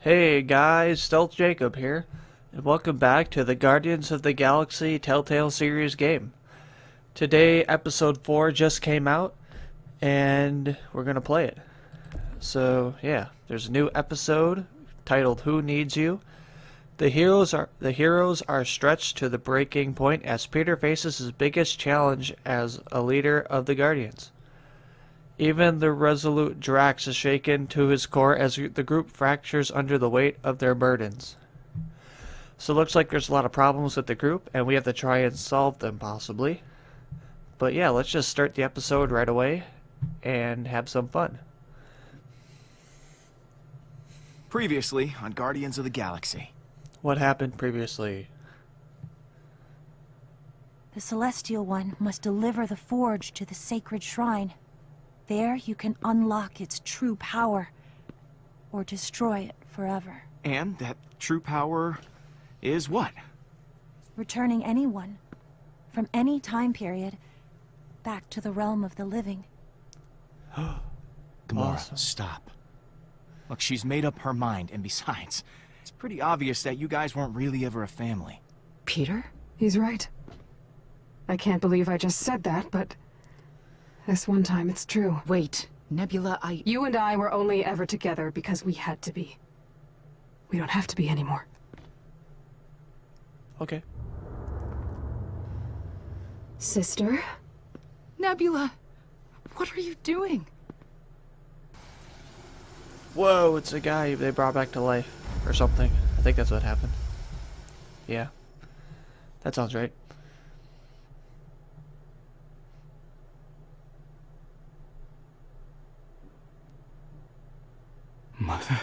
Hey guys, StealthJacob here, and welcome back to the Guardians of the Galaxy Telltale series game. Today, episode 4 just came out, and we're gonna play it. So, yeah, there's a new episode titled Who Needs You? The heroes are stretched to the breaking point as Peter faces his biggest challenge as a leader of the Guardians. Even the resolute Drax is shaken to his core as the group fractures under the weight of their burdens. So it looks like there's a lot of problems with the group, and we have to try and solve them, possibly. But yeah, let's just start the episode right away and have some fun. Previously on Guardians of the Galaxy. What happened previously? The Celestial One must deliver the forge to the sacred shrine. There you can unlock its true power, or destroy it forever. And that true power is what? Returning anyone, from any time period, back to the realm of the living. Gamora, Awesome. stop. Look, she's made up her mind, and besides, it's pretty obvious that you guys weren't really ever a family. Peter? He's right. I can't believe I just said that, but this one time it's true. Wait, Nebula, You and I were only ever together because we had to be. We don't have to be anymore. Okay. Sister? Nebula, what are you doing? Whoa, it's a guy they brought back to life, or something. I think that's what happened. Yeah. That sounds right. Mother.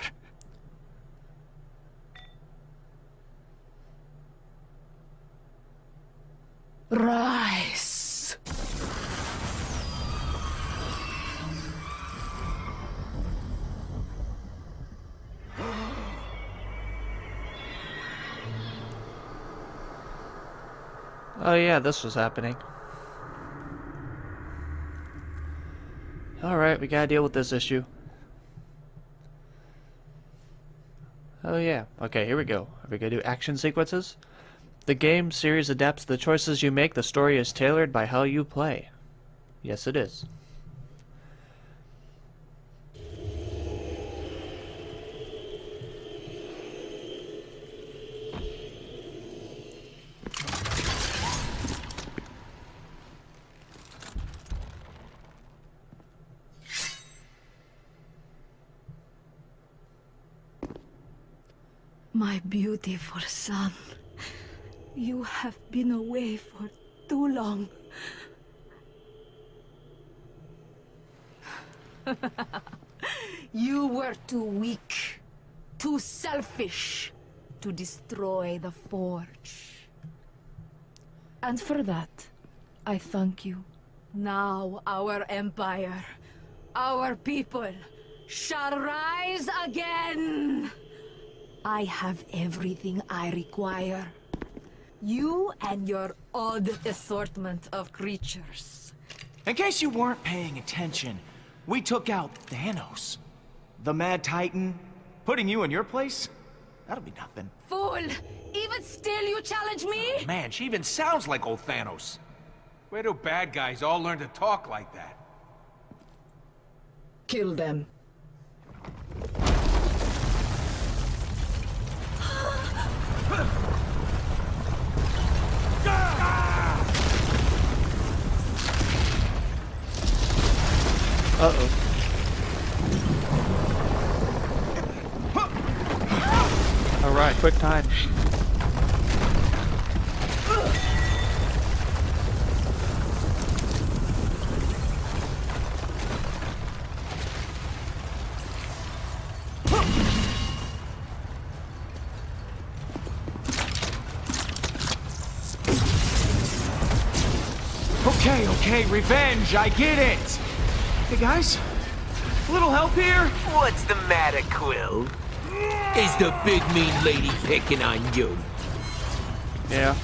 Rise. Oh yeah, this was happening. Alright, we gotta deal with this issue. Oh yeah, okay, here we go. Are we gonna do action sequences? The game series adapts the choices you make. The story is tailored by how you play. Yes, it is. My beautiful son, you have been away for too long. You were too weak, too selfish to destroy the forge. And for that, I thank you. Now our empire, our people, shall rise again. I have everything I require. You and your odd assortment of creatures. In case you weren't paying attention, we took out Thanos. The Mad Titan. Putting you in your place? That'll be nothing. Fool! Even still you challenge me? Man, she even sounds like old Thanos. Where do bad guys all learn to talk like that? Kill them. Uh-oh. Alright, quick time. Okay, revenge, I get it! Hey guys, a little help here? What's the matter, Quill? Is the big mean lady picking on you? Yeah.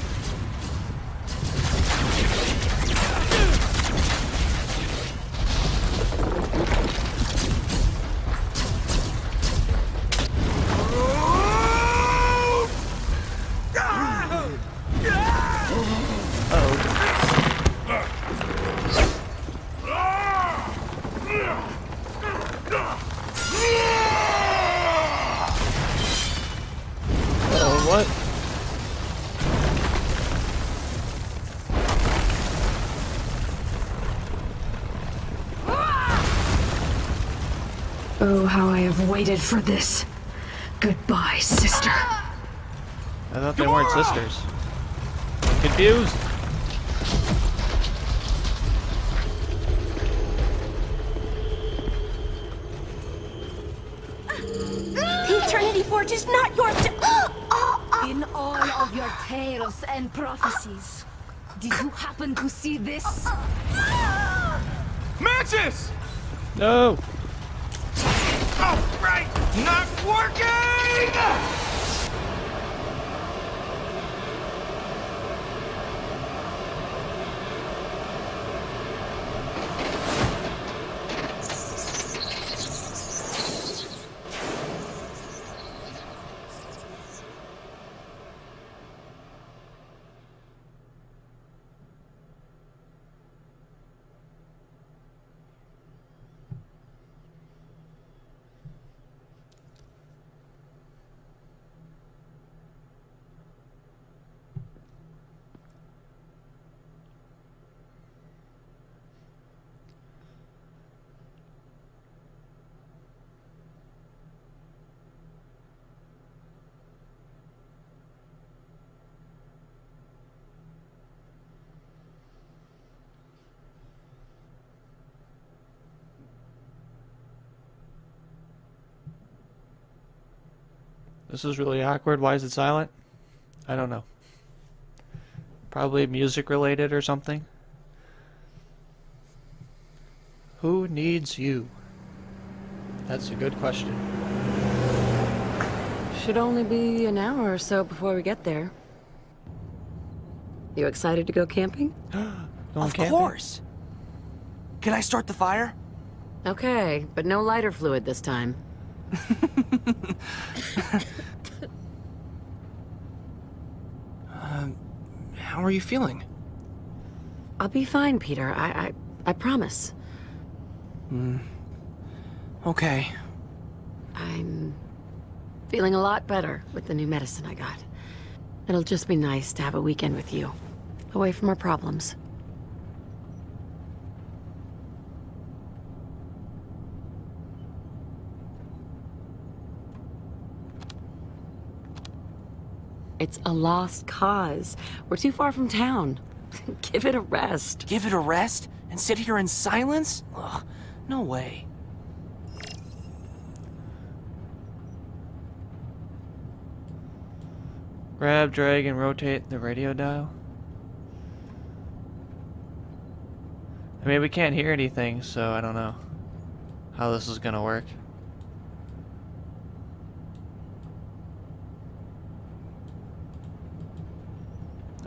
Oh, what? Oh, how I have waited for this. Goodbye, sister. I thought they weren't sisters. I'm confused. The Eternity Forge is not yours to... In all of your tales and prophecies, did you happen to see this? Matches! No. Oh, right! Not working! This is really awkward. Why is it silent? I don't know. Probably music related or something. Who needs you? That's a good question. Should only be an hour or so before we get there. You excited to go camping? Going Of camping? course! Can I start the fire? Okay, but no lighter fluid this time. How are you feeling? I'll be fine, Peter. I promise. Okay. I'm feeling a lot better with the new medicine I got. It'll just be nice to have a weekend with you, away from our problems. It's a lost cause. We're too far from town. Give it a rest. Give it a rest? And sit here in silence? Ugh, no way. Grab, drag, and rotate the radio dial. I mean, we can't hear anything, so I don't know how this is gonna work.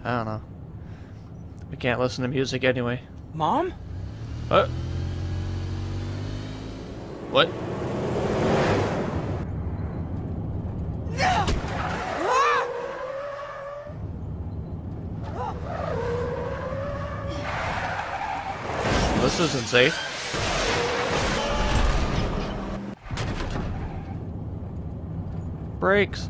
I don't know. We can't listen to music anyway. Mom? What? What? This isn't safe. Brakes.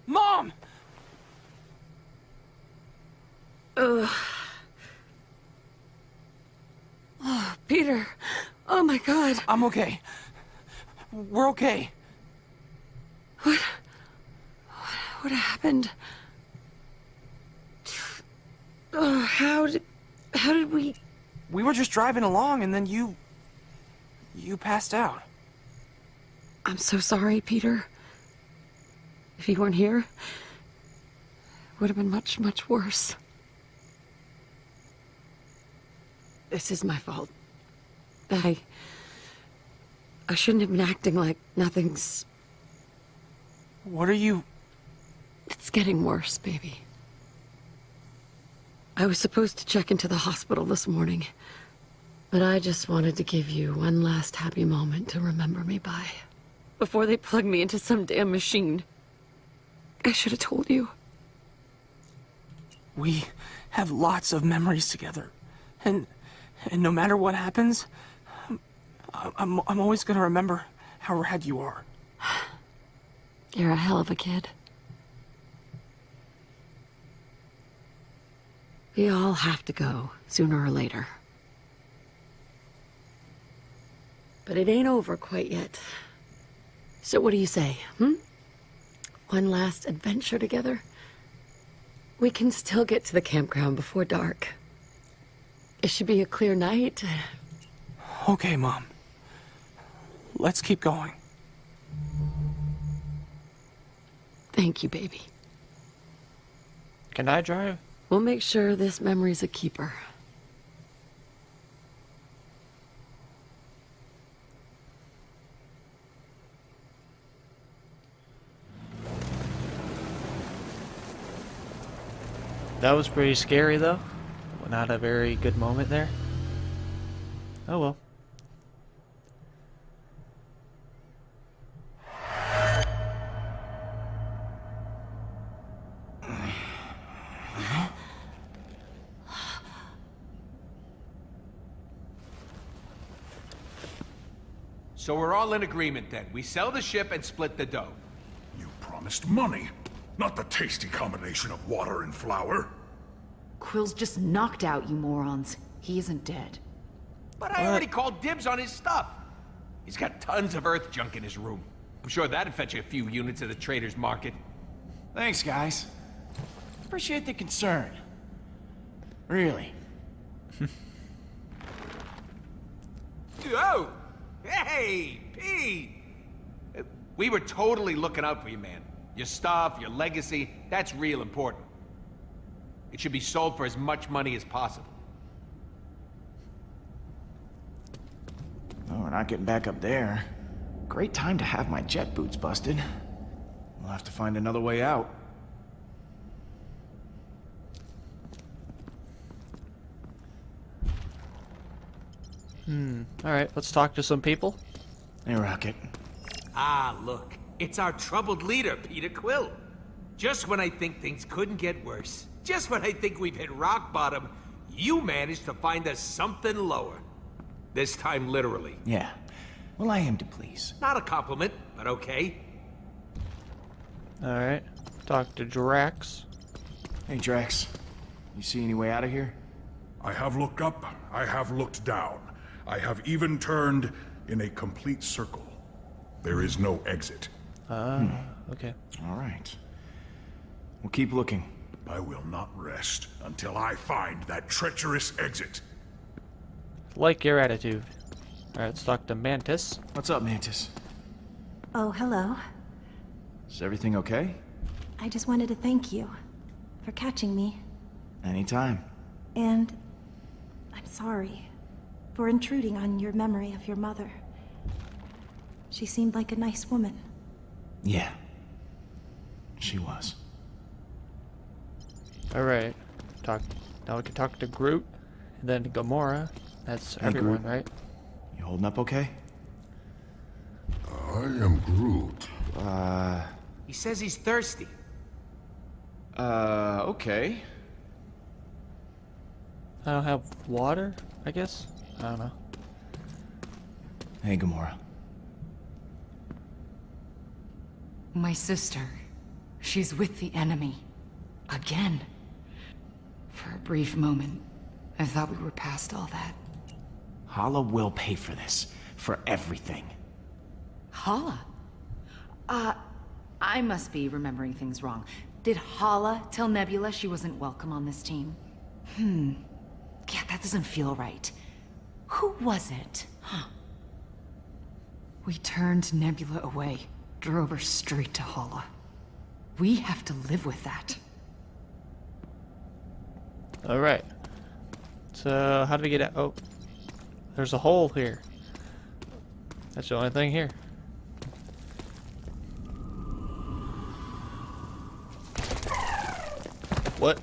Mom! Oh, Peter. Oh my God. I'm okay. We're okay. What happened? Oh, how did we... We were just driving along and then you passed out. I'm so sorry, Peter. If you weren't here, it would have been much, much worse. This is my fault. I shouldn't have been acting like nothing's... What are you... It's getting worse, baby. I was supposed to check into the hospital this morning, but I just wanted to give you one last happy moment to remember me by. before they plugged me into some damn machine. I should have told you. We have lots of memories together. And no matter what happens, I'm always gonna remember how rad you are. You're a hell of a kid. We all have to go, sooner or later. But it ain't over quite yet. So what do you say, One last adventure together? We can still get to the campground before dark. It should be a clear night. Okay, Mom. Let's keep going. Thank you, baby. Can I drive? We'll make sure this memory's a keeper. That was pretty scary, though. Not a very good moment there. Oh well. So we're all in agreement then. We sell the ship and split the dough. You promised money, not the tasty combination of water and flour. Quill's just knocked out, you morons. He isn't dead. But I already called dibs on his stuff. He's got tons of Earth junk in his room. I'm sure that'd fetch you a few units at the trader's market. Thanks, guys. Appreciate the concern. Really. Oh! Hey, Pete! We were totally looking out for you, man. Your stuff, your legacy, that's real important. It should be sold for as much money as possible. Oh, we're not getting back up there. Great time to have my jet boots busted. We'll have to find another way out. Alright, let's talk to some people. Hey, Rocket. Ah, look. It's our troubled leader, Peter Quill. Just when I think things couldn't get worse, just when I think we've hit rock bottom, you managed to find us something lower. This time literally. Yeah. Well, I aim to please. Not a compliment, but okay. Alright, talk to Drax. Hey, Drax. You see any way out of here? I have looked up, I have looked down. I have even turned in a complete circle. There is no exit. Okay. All right. We'll keep looking. I will not rest until I find that treacherous exit. Like your attitude. Alright, let's talk to Mantis. What's up, Mantis? Oh, hello. Is everything okay? I just wanted to thank you for catching me. Anytime. And I'm sorry for intruding on your memory of your mother. She seemed like a nice woman. Yeah. She was. Alright. Now we can talk to Groot. And then Gamora. That's Hey, everyone, Groot. right? You holding up okay? I am Groot. He says he's thirsty. Okay. I don't have water, I guess? I don't know. Hey, Gamora. My sister. She's with the enemy. Again. For a brief moment, I thought we were past all that. Hala will pay for this. For everything. Hala? I must be remembering things wrong. Did Hala tell Nebula she wasn't welcome on this team? Yeah, that doesn't feel right. Who was it? Huh. We turned Nebula away, drove her straight to Hala. We have to live with that. Alright. So, how do we get out? Oh. There's a hole here. That's the only thing here. What?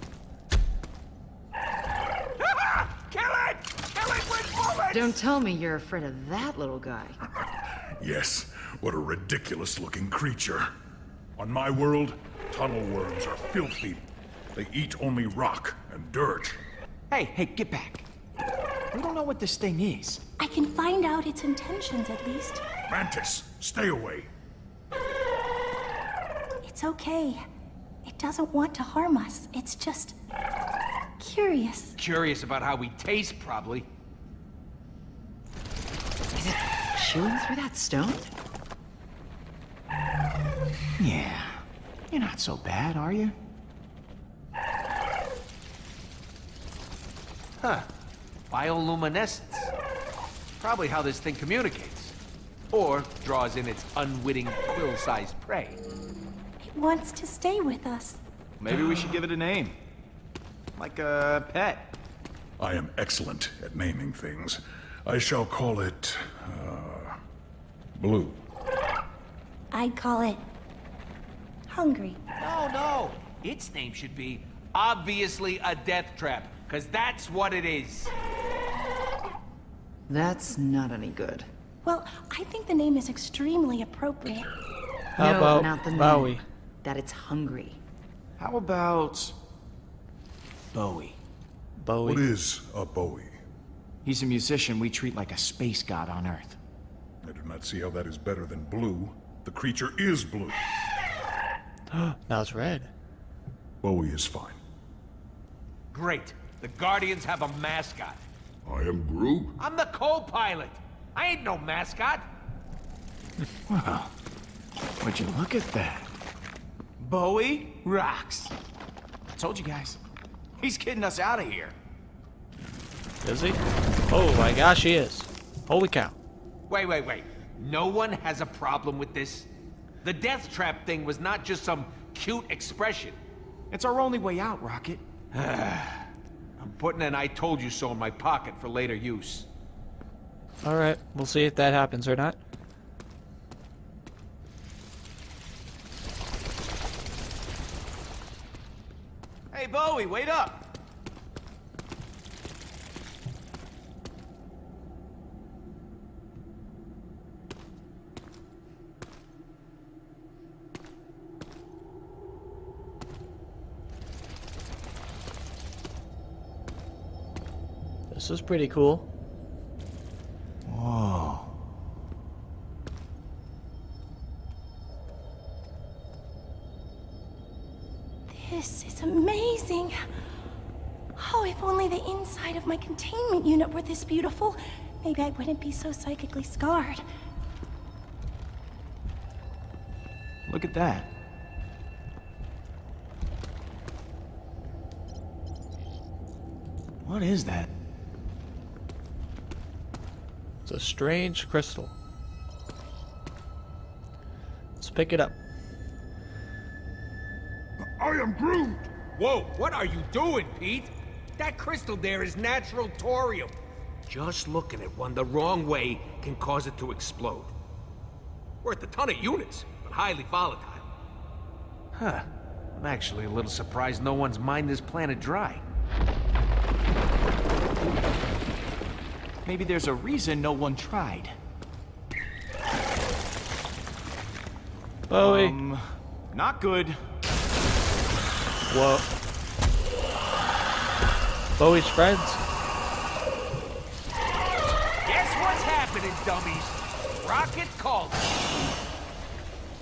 Kill it! Kill it with bullets! Don't tell me you're afraid of that little guy. Yes, What a ridiculous-looking creature. On my world, tunnel worms are filthy. They eat only rock and dirt. Hey, get back. We don't know what this thing is. I can find out its intentions at least. Mantis, stay away. It's okay. It doesn't want to harm us. It's just curious. Curious about how we taste, probably. Is it chewing through that stone? Yeah. You're not so bad, are you? Huh. Bioluminescence. Probably how this thing communicates. Or draws in its unwitting quill-sized prey. It wants to stay with us. Maybe we should give it a name. Like a pet. I am excellent at naming things. I shall call it, Blue. I'd call it hungry. No. Its name should be obviously a death trap, because that's what it is. That's not any good. Well, I think the name is extremely appropriate. How No, about not the name. Bowie? That it's hungry. How about Bowie? Bowie. What is a Bowie? He's a musician we treat like a space god on Earth. I do not see how that is better than blue. The creature is blue. Now it's red. Bowie is fine. Great. The Guardians have a mascot. I am Groot. I'm the co-pilot. I ain't no mascot. Wow. Would you look at that? Bowie rocks. I told you guys. He's getting us out of here. Is he? Oh my gosh, he is. Holy cow. Wait. No one has a problem with this? The death trap thing was not just some cute expression. It's our only way out, Rocket. I'm putting an I told you so in my pocket for later use. Alright, we'll see if that happens or not. Hey, Bowie, wait up! This is pretty cool. Whoa. This is amazing. Oh, if only the inside of my containment unit were this beautiful, maybe I wouldn't be so psychically scarred. Look at that. What is that? It's a strange crystal. Let's pick it up. I am Groot! Whoa, what are you doing, Pete? That crystal there is natural thorium. Just looking at one the wrong way can cause it to explode. Worth a ton of units, but highly volatile. Huh. I'm actually a little surprised no one's mined this planet dry. Maybe there's a reason no one tried. Bowie. Not good. Whoa. Bowie's friends. Guess what's happening, dummies? Rocket called.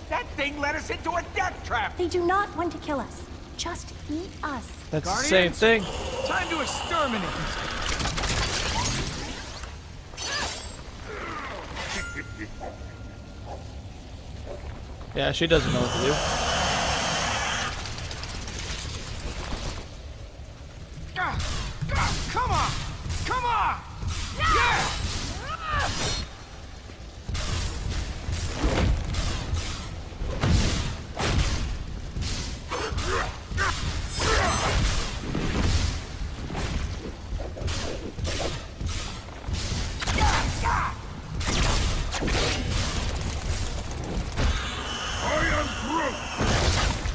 That thing led us into a death trap. They do not want to kill us. Just eat us. That's the same thing. Time to exterminate. Yeah, she doesn't know what to do. Come on! Come on! Yeah!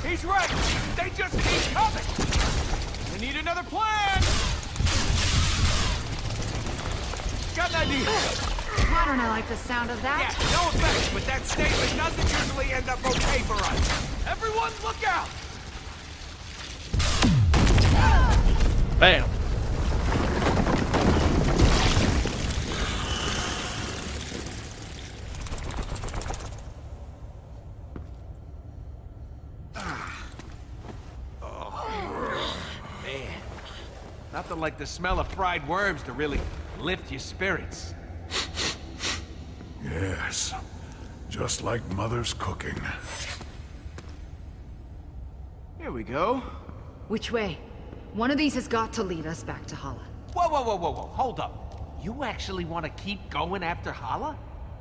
He's right. They just keep coming. We need another plan! Got an idea! Why don't I like the sound of that? Yeah, no offense, but that statement doesn't usually end up okay for us. Everyone look out! Bam. Man, nothing like the smell of fried worms to really lift your spirits. Yes, just like Mother's cooking. Here we go. Which way? One of these has got to lead us back to Hala. Whoa, whoa, whoa, whoa, whoa, hold up. You actually want to keep going after Hala?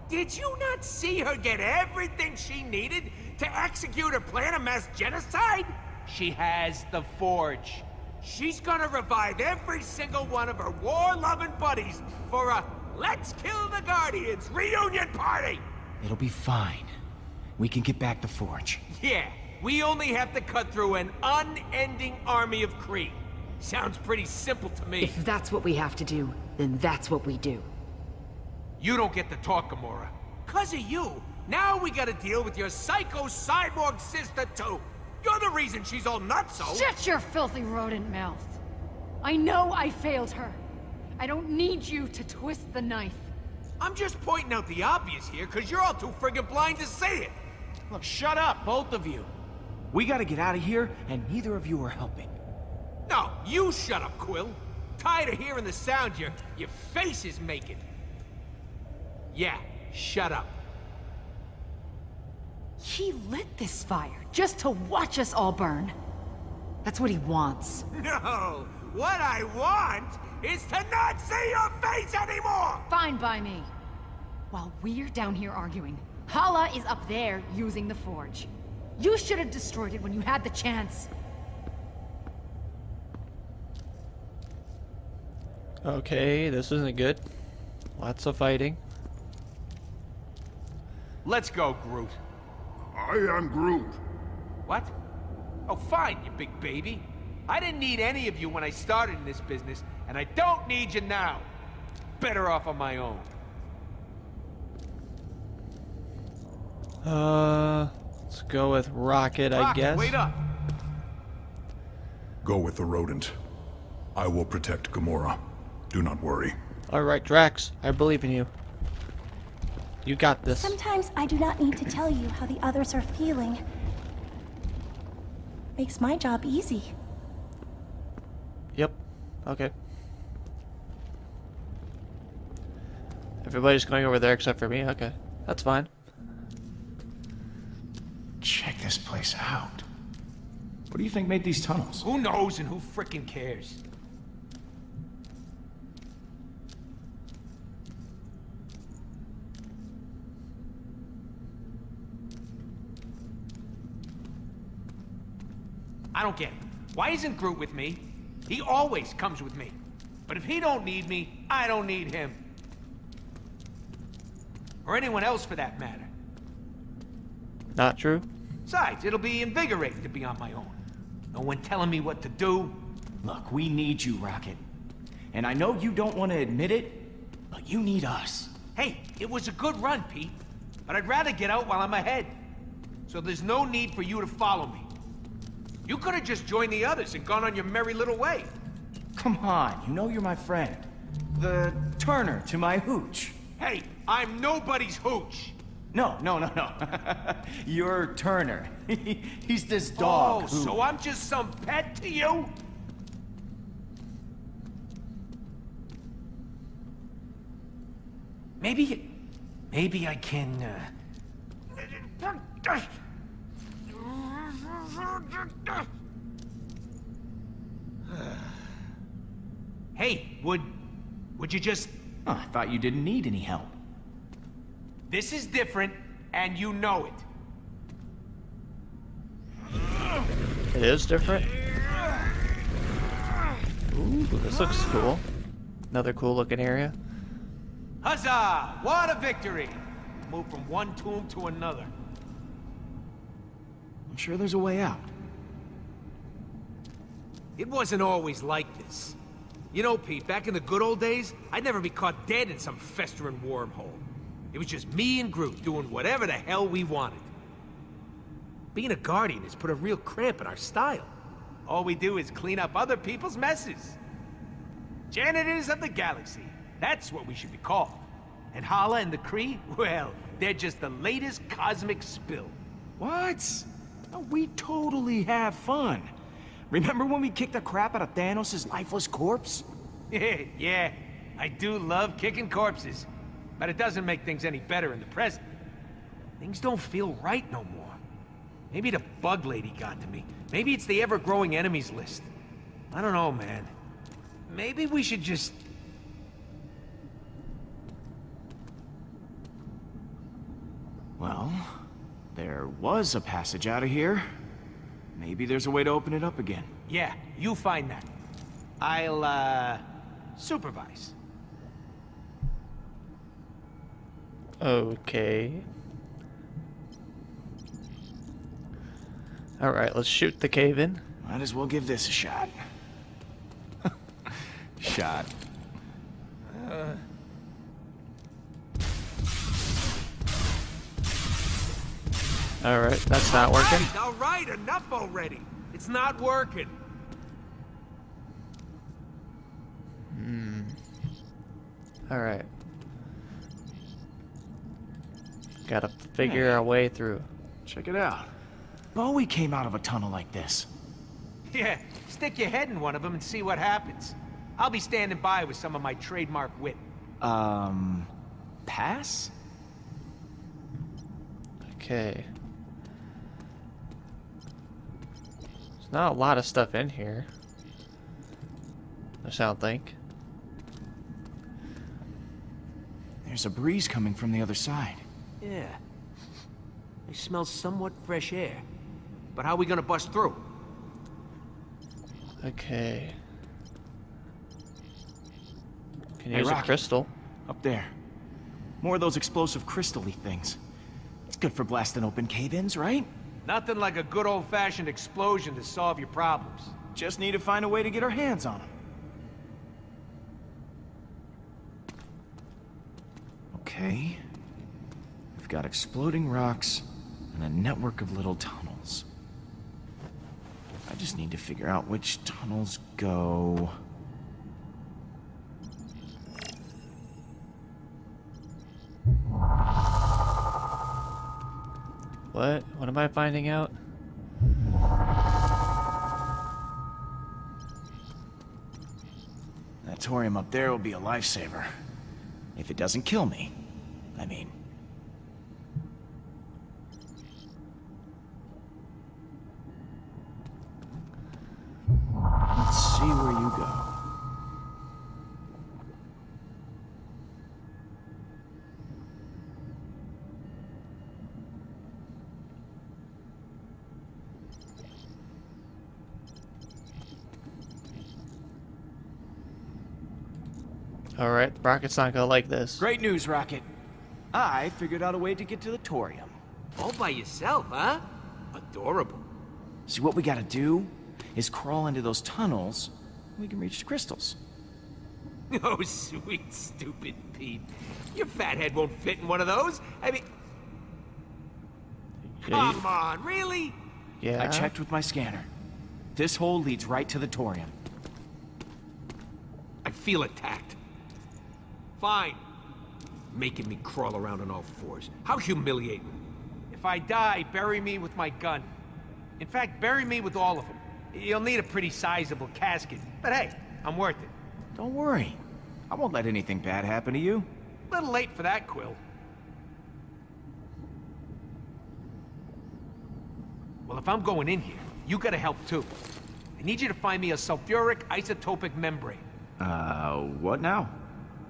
Did you not see her get everything she needed to execute her plan of mass genocide? She has the Forge. She's gonna revive every single one of her war-loving buddies for a Let's Kill the Guardians reunion party! It'll be fine. We can get back the Forge. Yeah, we only have to cut through an unending army of Kree. Sounds pretty simple to me. If that's what we have to do, then that's what we do. You don't get to talk, Gamora. 'Cause of you, now we gotta deal with your psycho cyborg sister too. You're the reason she's all nutso. Shut your filthy rodent mouth. I know I failed her. I don't need you to twist the knife. I'm just pointing out the obvious here, 'cause you're all too friggin' blind to see it. Look, shut up, both of you. We gotta get out of here, and neither of you are helping. No, you shut up, Quill. Tired of hearing the sound your face is making. Yeah, shut up. He lit this fire just to watch us all burn. That's what he wants. No, what I want is to not see your face anymore! Fine by me. While we're down here arguing, Hala is up there using the Forge. You should have destroyed it when you had the chance. Okay, this isn't good. Lots of fighting. Let's go, Groot. I am Groot. What? Oh, fine, you big baby. I didn't need any of you when I started in this business, and I don't need you now. Better off on my own. Let's go with Rocket, I Rocket, guess. wait up. Go with the rodent. I will protect Gamora. Do not worry. Alright, Drax, I believe in you. You got this. Sometimes I do not need to tell you how the others are feeling. Makes my job easy. Yep. Okay. Everybody's going over there except for me? Okay. That's fine. Check this place out. What do you think made these tunnels? Who knows and who frickin' cares? I don't get it. Why isn't Groot with me? He always comes with me. But if he don't need me, I don't need him. Or anyone else for that matter. Not true? Besides, it'll be invigorating to be on my own. No one telling me what to do. Look, we need you, Rocket. And I know you don't want to admit it, but you need us. Hey, it was a good run, Pete. But I'd rather get out while I'm ahead. So there's no need for you to follow me. You could have just joined the others and gone on your merry little way. Come on, you know you're my friend. The Turner to my Hooch. Hey, I'm nobody's hooch. No. You're Turner. He's this dog. Oh, so I'm just some pet to you? Maybe I can, Hey, would you just... Oh, I thought you didn't need any help. This is different, and you know it. It is different? Ooh, this looks cool. Another cool looking area. Huzzah! What a victory! Move from one tomb to another. I'm sure there's a way out. It wasn't always like this. You know, Pete, back in the good old days, I'd never be caught dead in some festering wormhole. It was just me and Groot doing whatever the hell we wanted. Being a Guardian has put a real cramp in our style. All we do is clean up other people's messes. Janitors of the galaxy. That's what we should be called. And Hala and the Kree, well, they're just the latest cosmic spill. What? Oh, we totally have fun. Remember when we kicked the crap out of Thanos' lifeless corpse? Yeah, I do love kicking corpses. But it doesn't make things any better in the present. Things don't feel right no more. Maybe the bug lady got to me. Maybe it's the ever-growing enemies list. I don't know, man. Maybe we should just... Well, there was a passage out of here. Maybe there's a way to open it up again. Yeah, you find that. I'll, supervise. Okay. Alright, let's shoot the cave in. Might as well give this a shot. Shot. Alright, that's not working. All right, enough already. It's not working. Alright. Gotta figure our way through. Check it out. Bowie came out of a tunnel like this. Yeah, stick your head in one of them and see what happens. I'll be standing by with some of my trademark wit. Pass? Okay. There's not a lot of stuff in here. I don't think. There's a breeze coming from the other side. Yeah. I smell somewhat fresh air. But how are we gonna bust through? Okay. Can Hey, use a Rocket. crystal. Up there. More of those explosive crystal-y things. It's good for blasting open cave-ins, right? Nothing like a good old-fashioned explosion to solve your problems. Just need to find a way to get our hands on them. Okay. We've got exploding rocks and a network of little tunnels. I just need to figure out which tunnels go... What? What am I finding out? That thorium up there will be a lifesaver. If it doesn't kill me, I mean. Let's see where you go. Alright, Rocket's not gonna like this. Great news, Rocket. I figured out a way to get to the thorium. All by yourself, huh? Adorable. See, what we gotta do is crawl into those tunnels, and we can reach the crystals. Oh, sweet, stupid Pete. Your fat head won't fit in one of those. I mean... Come on, really? Yeah. I checked with my scanner. This hole leads right to the thorium. I feel attacked. Fine. Making me crawl around on all fours. How humiliating. If I die, bury me with my gun. In fact, bury me with all of them. You'll need a pretty sizable casket. But hey, I'm worth it. Don't worry. I won't let anything bad happen to you. Little late for that, Quill. Well, if I'm going in here, you gotta help too. I need you to find me a sulfuric isotopic membrane. What now?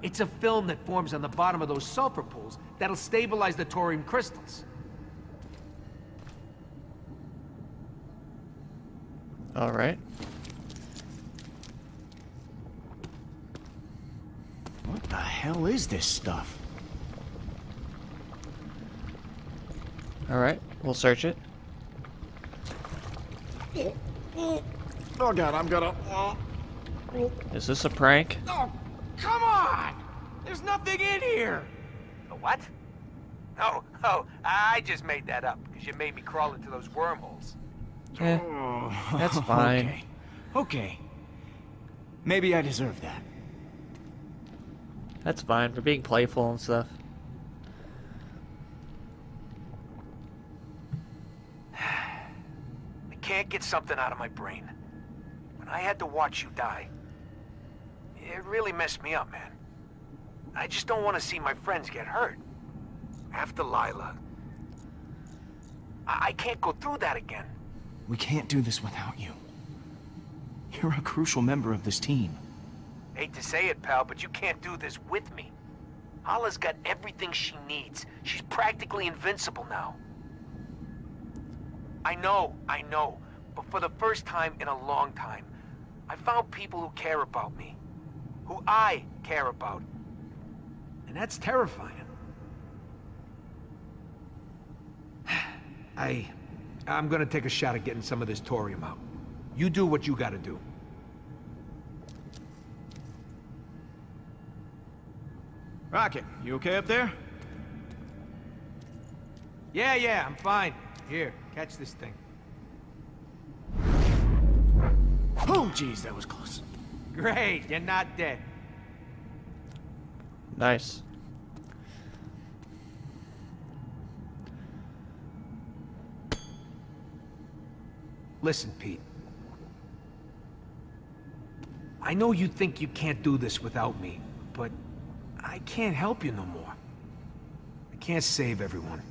It's a film that forms on the bottom of those sulfur pools that'll stabilize the thorium crystals. Alright. What the hell is this stuff? Alright, we'll search it. Oh god, I'm gonna... Is this a prank? Oh, come on! There's nothing in here! A what? Oh, I just made that up, because you made me crawl into those wormholes. That's fine. Okay. Okay. Maybe I deserve that. That's fine for being playful and stuff. I can't get something out of my brain. When I had to watch you die, it really messed me up, man. I just don't want to see my friends get hurt. After Lila, I can't go through that again. We can't do this without you. You're a crucial member of this team. Hate to say it, pal, but you can't do this with me. Hala's got everything she needs. She's practically invincible now. I know, but for the first time in a long time, I found people who care about me. Who I care about. And that's terrifying. I'm gonna take a shot at getting some of this thorium out. You do what you gotta do. Rocket, you okay up there? Yeah, I'm fine. Here, catch this thing. Oh, jeez, that was close. Great, you're not dead. Nice. Listen, Pete. I know you think you can't do this without me, but I can't help you no more. I can't save everyone.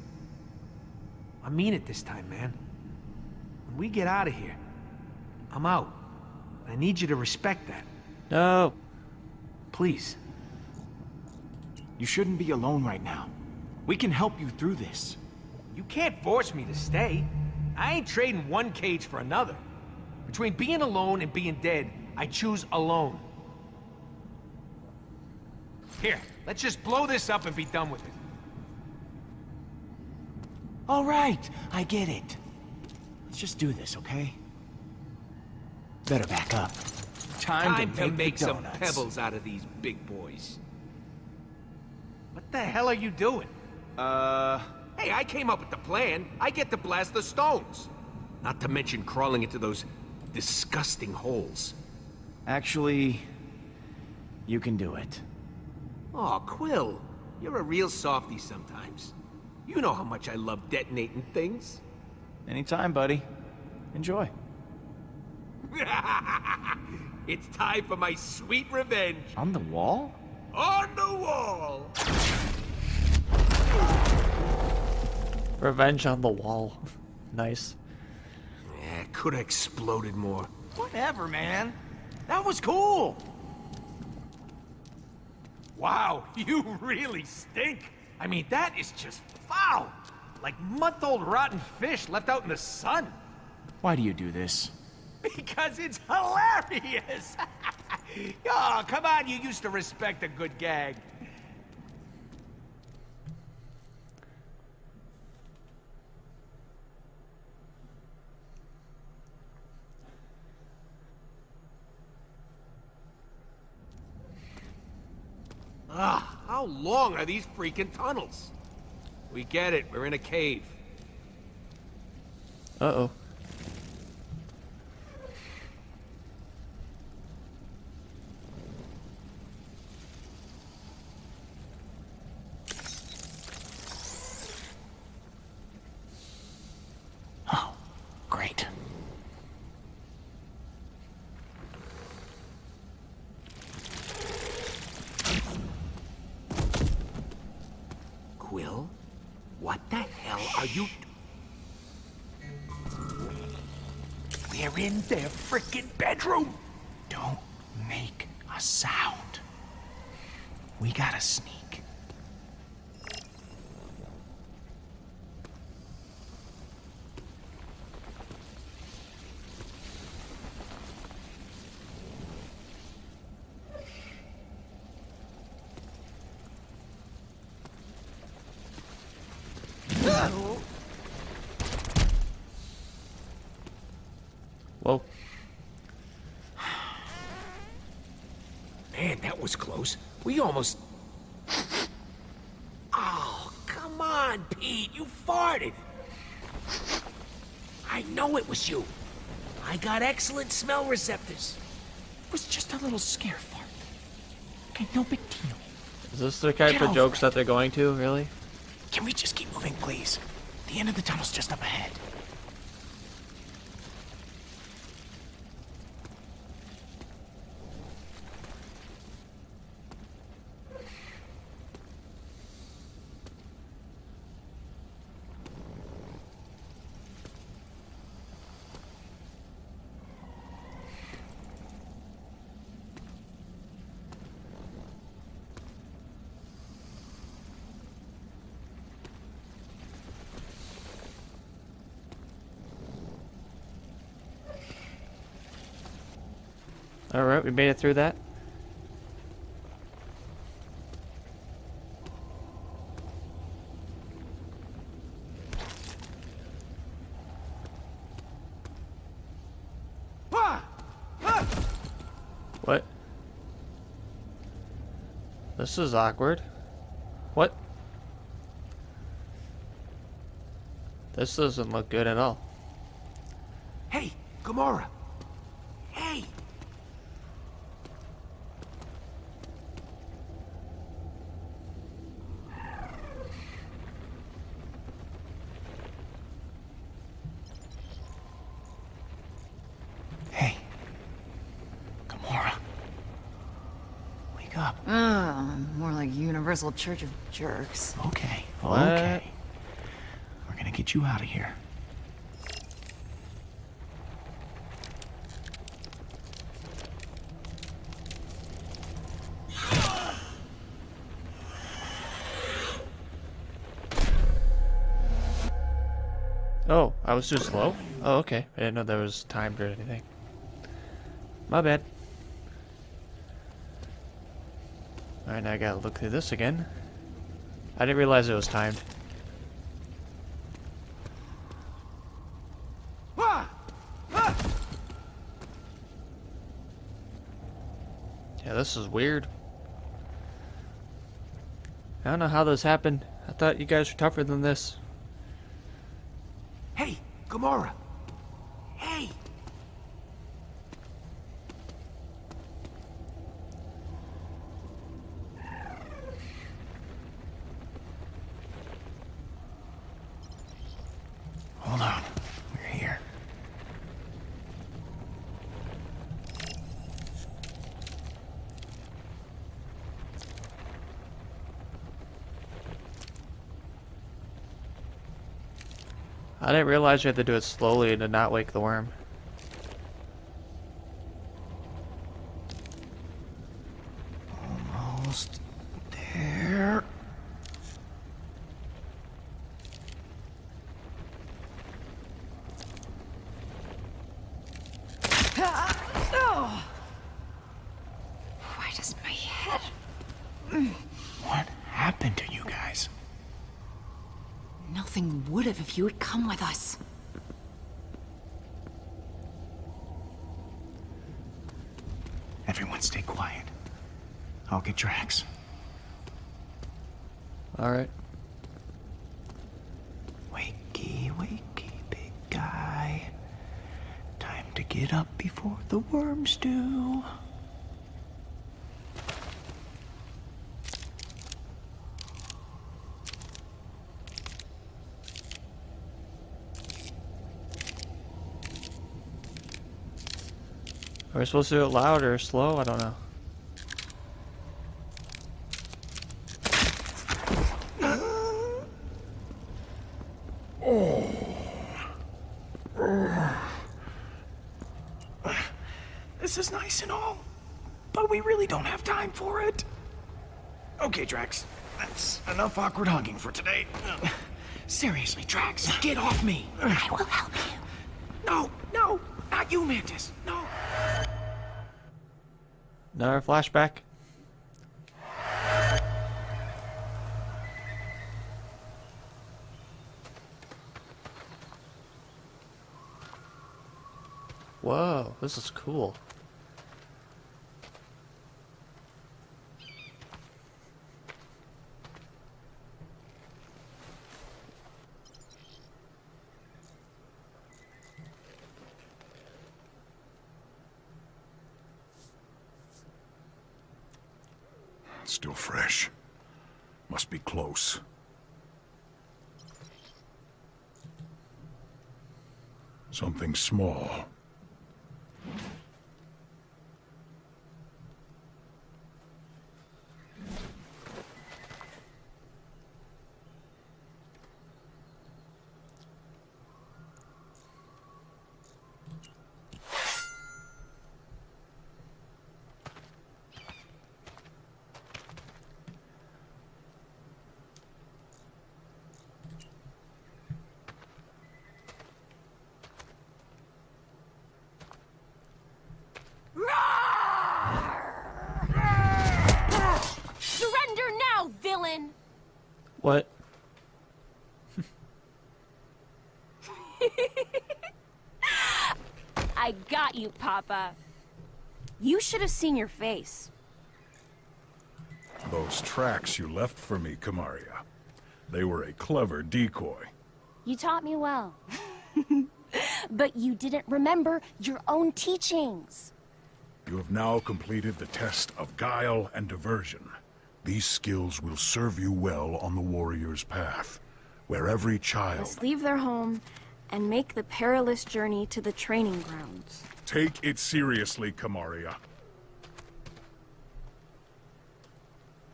I mean it this time, man. When we get out of here, I'm out. I need you to respect that. No. Please. You shouldn't be alone right now. We can help you through this. You can't force me to stay. I ain't trading one cage for another. Between being alone and being dead, I choose alone. Here, let's just blow this up and be done with it. All right, I get it. Let's just do this, okay? Better back up. Time to make the some donuts. pebbles out of these big boys. What the hell are you doing? Hey, I came up with the plan. I get to blast the stones. Not to mention crawling into those disgusting holes. Actually, you can do it. Aw, Quill. You're a real softie sometimes. You know how much I love detonating things. Anytime, buddy. Enjoy. It's time for my sweet revenge. On the wall? On the wall! Revenge on the wall. Nice. Yeah, could have exploded more. Whatever, man. That was cool. Wow, you really stink. I mean, that is just foul. Like month-old rotten fish left out in the sun. Why do you do this? Because it's hilarious. Oh, come on, you used to respect a good gag. How long are these freaking tunnels? We get it, we're in a cave. Uh-oh. Oh, great. Quill? What the hell are you... We're in their frickin' bedroom! Don't make a sound. We gotta sneak. Whoa. That was close. We almost... Oh, come on, Pete. You farted. I know it was you. I got excellent smell receptors. It was just a little scare fart. Okay, no big deal. Is this the type of jokes that they're going to, really? Can we just keep moving, please? The end of the tunnel's just up ahead. Alright, we made it through that. What? This is awkward. What? This doesn't look good at all. Hey, Gamora. Hey. Hey. Gamora. Wake up. More like Universal Church of Jerks. Okay, What? okay. We're gonna get you out of here. Oh, I was too slow? Oh, okay. I didn't know there was timed or anything. My bad. Alright, now I gotta look through this again. I didn't realize it was timed. Yeah, this is weird. I don't know how this happened. I thought you guys were tougher than this. Hey, Gamora. Hey. Hold on. We're here. I didn't realize you had to do it slowly to not wake the worm. Almost there. Why does my head... What happened to you guys? Nothing would have if you had come with us. Everyone stay quiet. I'll get Drax. Alright. Wakey, wakey, big guy. Time to get up before the worms do. Are we supposed to do it loud or slow? I don't know. This is nice and all, but we really don't have time for it. Okay, Drax, that's enough awkward hugging for today. Seriously, Drax, get off me. I will help you. No, no, not you, Mantis. No. Another flashback. Whoa, this is cool. Still fresh. Must be close. Something small. Surrender now, villain! What? I got you, Papa. You should have seen your face. Those tracks you left for me, Kamaria. They were a clever decoy. You taught me well. But you didn't remember your own teachings. You have now completed the test of guile and diversion. These skills will serve you well on the warrior's path, where every child... Must leave their home and make the perilous journey to the training grounds. Take it seriously, Kamaria.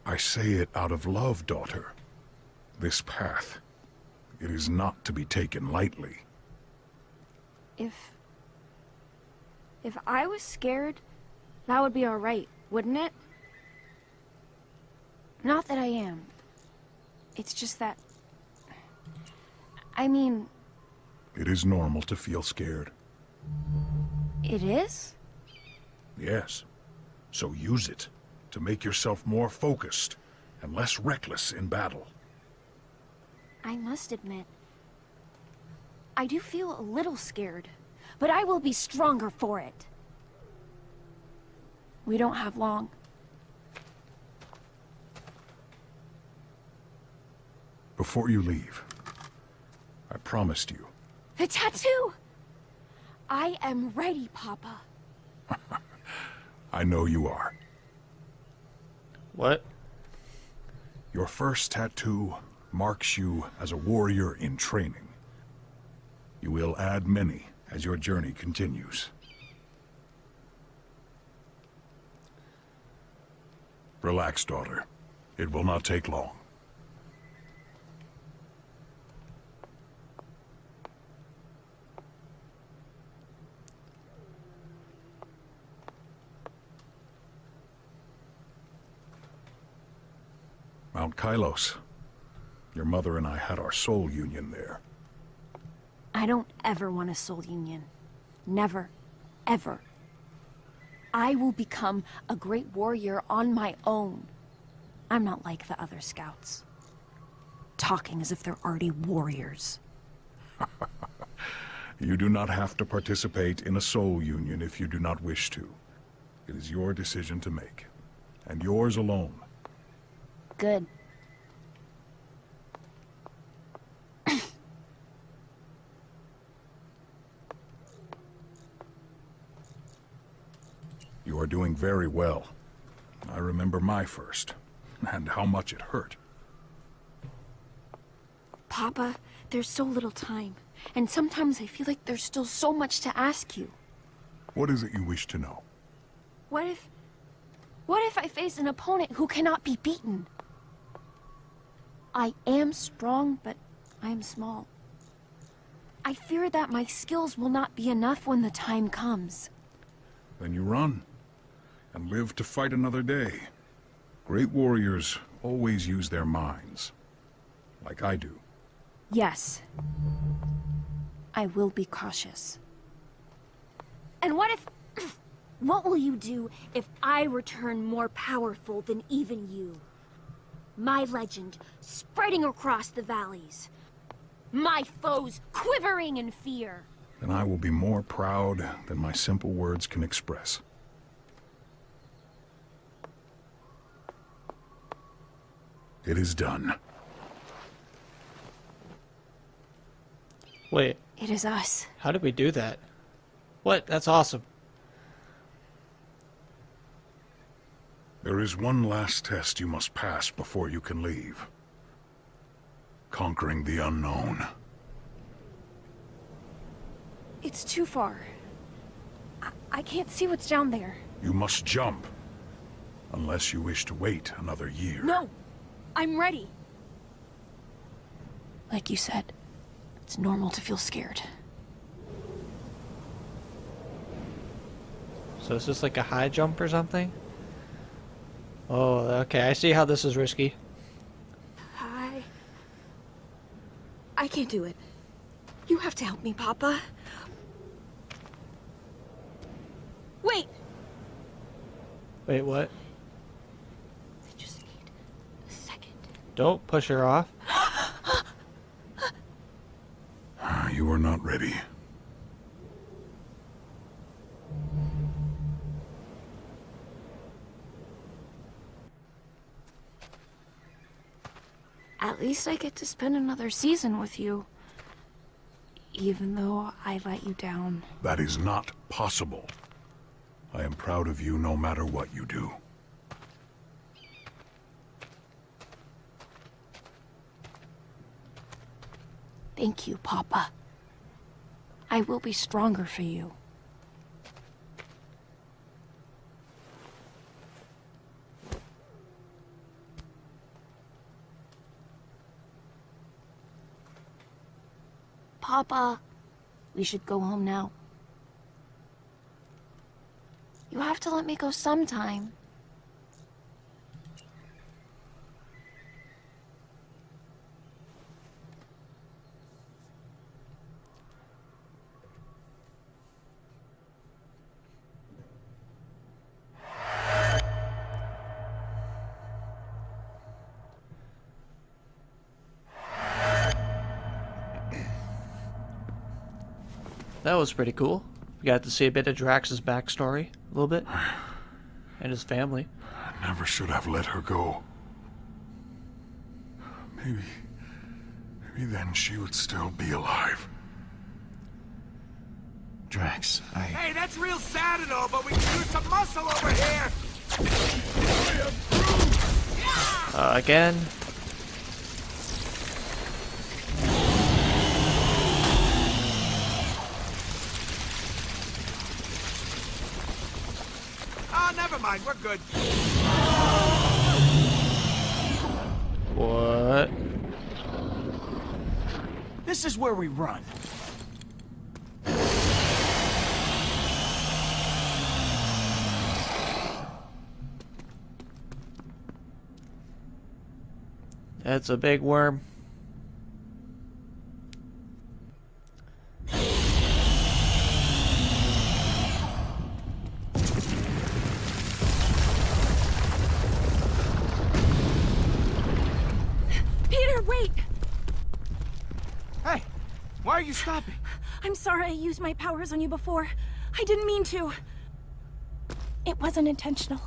I say it out of love, daughter. This path, it is not to be taken lightly. If I was scared, that would be all right, wouldn't it? Not that I am. It's just that... I mean... It is normal to feel scared. It is? Yes. So use it to make yourself more focused and less reckless in battle. I must admit, I do feel a little scared, but I will be stronger for it. We don't have long. Before you leave, I promised you. The tattoo! I am ready, Papa. I know you are. What? Your first tattoo marks you as a warrior in training. You will add many as your journey continues. Relax, daughter. It will not take long. Mount Kylos. Your mother and I had our soul union there. I don't ever want a soul union. Never. Ever. I will become a great warrior on my own. I'm not like the other scouts. Talking as if they're already warriors. You do not have to participate in a soul union if you do not wish to. It is your decision to make, and yours alone. Good. You are doing very well. I remember my first, and how much it hurt. Papa, there's so little time, and sometimes I feel like there's still so much to ask you. What is it you wish to know? What if I face an opponent who cannot be beaten? I am strong, but I am small. I fear that my skills will not be enough when the time comes. Then you run, and live to fight another day. Great warriors always use their minds, like I do. Yes. I will be cautious. And what if... What will you do if I return more powerful than even you? My legend spreading across the valleys. My foes quivering in fear. Then I will be more proud than my simple words can express. It is done. Wait, It is us. how did we do that? What? That's awesome. There is one last test you must pass before you can leave. Conquering the unknown. It's too far. I can't see what's down there. You must jump. Unless you wish to wait another year. No! I'm ready. Like you said, it's normal to feel scared. So is this like a high jump or something? Oh, okay. I see how this is risky. I can't do it. You have to help me, Papa. Wait! Wait, what? I just need a second. Don't push her off. You are not ready. At least I get to spend another season with you. Even though I let you down. That is not possible. I am proud of you no matter what you do. Thank you, Papa. I will be stronger for you. Papa, we should go home now. You have to let me go sometime. That was pretty cool. We got to see a bit of Drax's backstory, a little bit, and his family. I never should have let her go. Maybe then she would still be alive. Drax, Hey, that's real sad and all, but we can use some muscle over here! Again. Oh, never mind, we're good. What? this is where we run. That's a big worm. Peter, wait! Hey, why are you stopping? I'm sorry I used my powers on you before. I didn't mean to. It wasn't intentional.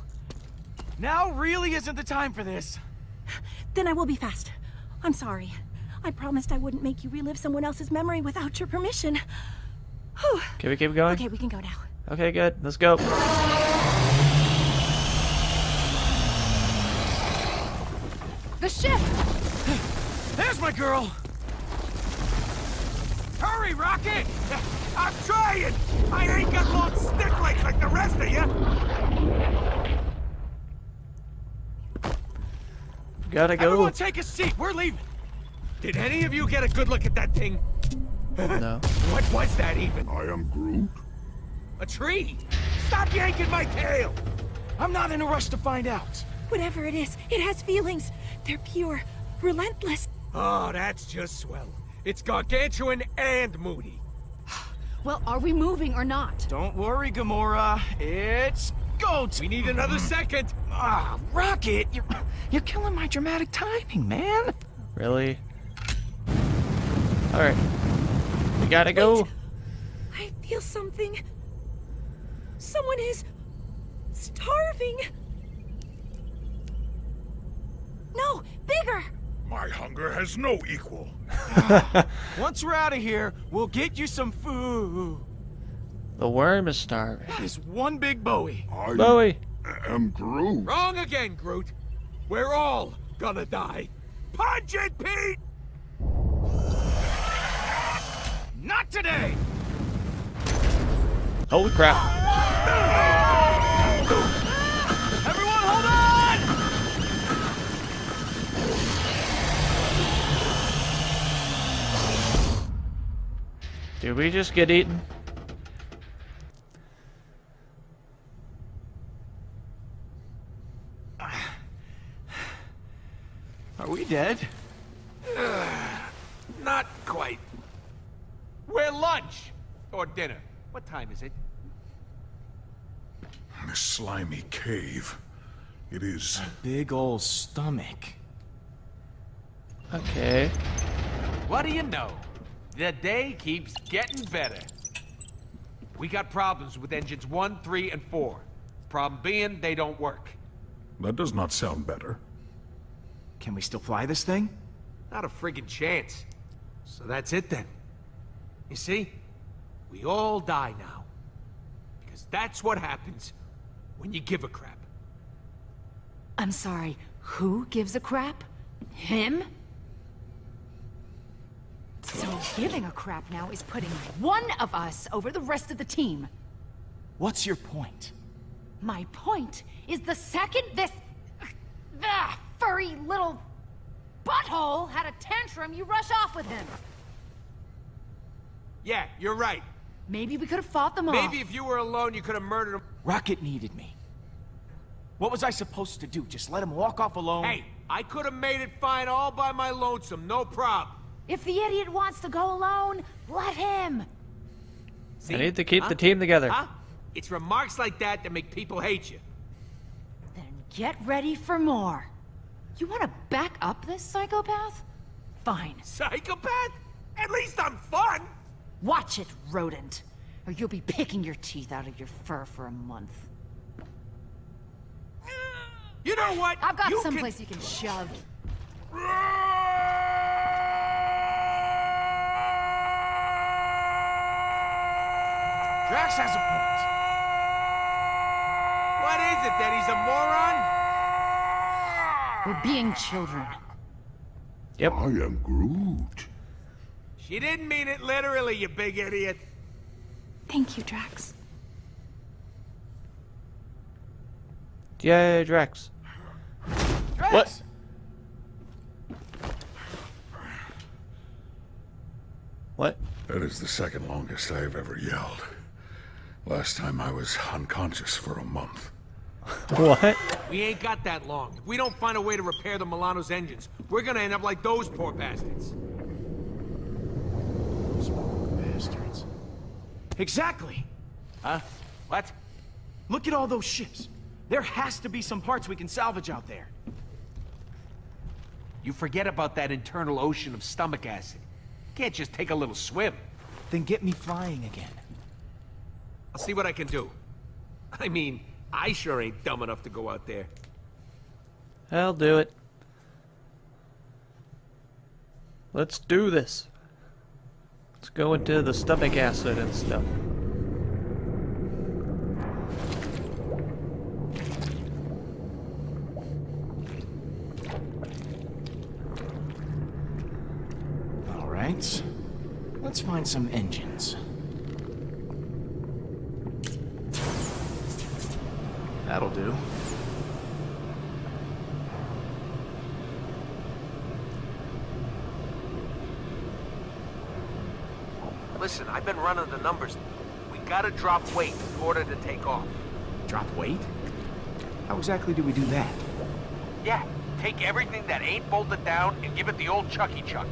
Now really isn't the time for this. Then I will be fast. I'm sorry. I promised I wouldn't make you relive someone else's memory without your permission. Whew. Can we keep going? Okay, we can go now. Okay, good. Let's go. The ship! There's my girl! Hurry, Rocket! I'm trying! I ain't got long stick legs like the rest of you! Gotta go. Everyone take a seat, we're leaving! Did any of you get a good look at that thing? No. What was that even? I am Groot. A tree? Stop yanking my tail! I'm not in a rush to find out. Whatever it is, it has feelings. They're pure, relentless. Oh, that's just swell. It's gargantuan and moody. Well, are we moving or not? Don't worry, Gamora. It's go time. We need another second. Ah, Rocket, you're killing my dramatic timing, man. Really? Alright. We gotta go. Wait. I feel something. Someone is starving. No, bigger. My hunger has no equal. Once we're out of here, we'll get you some food. The worm is starving. That is one big Bowie. Are you? Bowie. am Groot. Wrong again, Groot. We're all gonna die. Punch it, Pete! Not today! Holy crap. Everyone hold on! Did we just get eaten? Are we dead? Not quite. We're lunch! Or dinner. What time is it? This slimy cave. It is... Big ol' stomach. Okay. What do you know? The day keeps getting better. We got problems with engines 1, 3, and 4. Problem being, they don't work. That does not sound better. Can we still fly this thing? Not a friggin' chance. So that's it then. You see? We all die now. Because that's what happens when you give a crap. I'm sorry, who gives a crap? Him? So giving a crap now is putting one of us over the rest of the team. What's your point? My point is the second this... furry little butthole had a tantrum, you rush off with him. Yeah, you're right. Maybe we could have fought them off. Maybe if you were alone, you could have murdered him. Rocket needed me. What was I supposed to do? Just let him walk off alone? Hey, I could have made it fine all by my lonesome, no problem. If the idiot wants to go alone, let him. See? I need to keep the team together. Huh? It's remarks like that that make people hate you. Then get ready for more. You want to back up this psychopath? Fine. Psychopath? At least I'm fun. Watch it, rodent. Or you'll be picking your teeth out of your fur for a month. You know what? I've got You someplace you can shove. Drax has a point. What is it, that he's a moron? We're being children. Yep. I am Groot. She didn't mean it literally, you big idiot. Thank you, Drax. Yay, Drax. Drax! What? What? That is the second longest I have ever yelled. Last time I was unconscious for a month. What? We ain't got that long. If we don't find a way to repair the Milano's engines, we're gonna end up like those poor bastards. Bastards. Exactly! Huh? What? Look at all those ships. There has to be some parts we can salvage out there. You forget about that internal ocean of stomach acid. Can't just take a little swim. Then get me flying again. I'll see what I can do. I mean, I sure ain't dumb enough to go out there. I'll do it. Let's do this. Let's go into the stomach acid and stuff. All right. Let's find some engines. That'll do. Listen, I've been running the numbers. We gotta drop weight in order to take off. Drop weight? How exactly do we do that? Yeah, take everything that ain't bolted down and give it the old Chucky Chuck.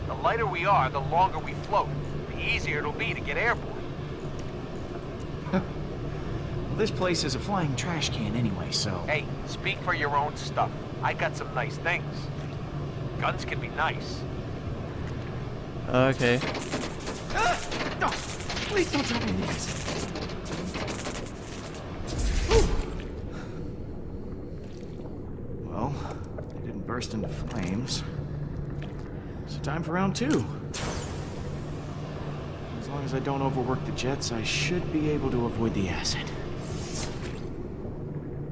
The lighter we are, the longer we float. The easier it'll be to get airborne. Well, this place is a flying trash can anyway, so... Hey, speak for your own stuff. I got some nice things. Guns can be nice. Okay. No! Please don't drop me in the acid. Well, they didn't burst into flames. So time for round 2. As long as I don't overwork the jets, I should be able to avoid the acid.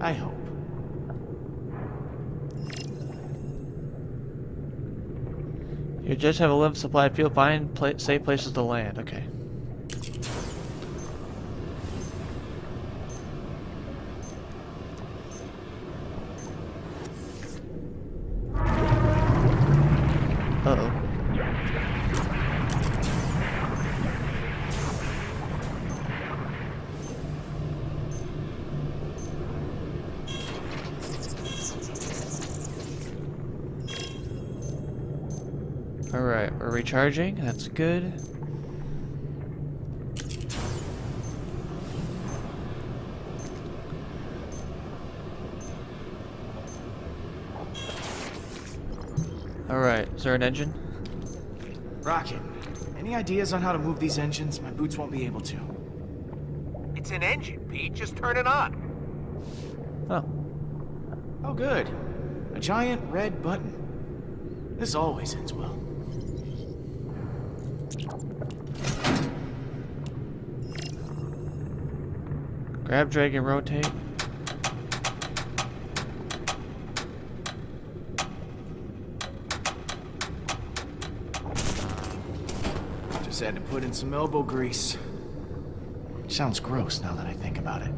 I hope. You just have a limited supply of fuel. Find safe places to land. Okay. Uh-oh. Alright, we're recharging. That's good. Alright, is there an engine? Rocket, any ideas on how to move these engines? My boots won't be able to. It's an engine, Pete. Just turn it on. Oh. Oh, good. A giant red button. This always ends well. Grab, drag, and rotate. Just had to put in some elbow grease. Sounds gross now that I think about it.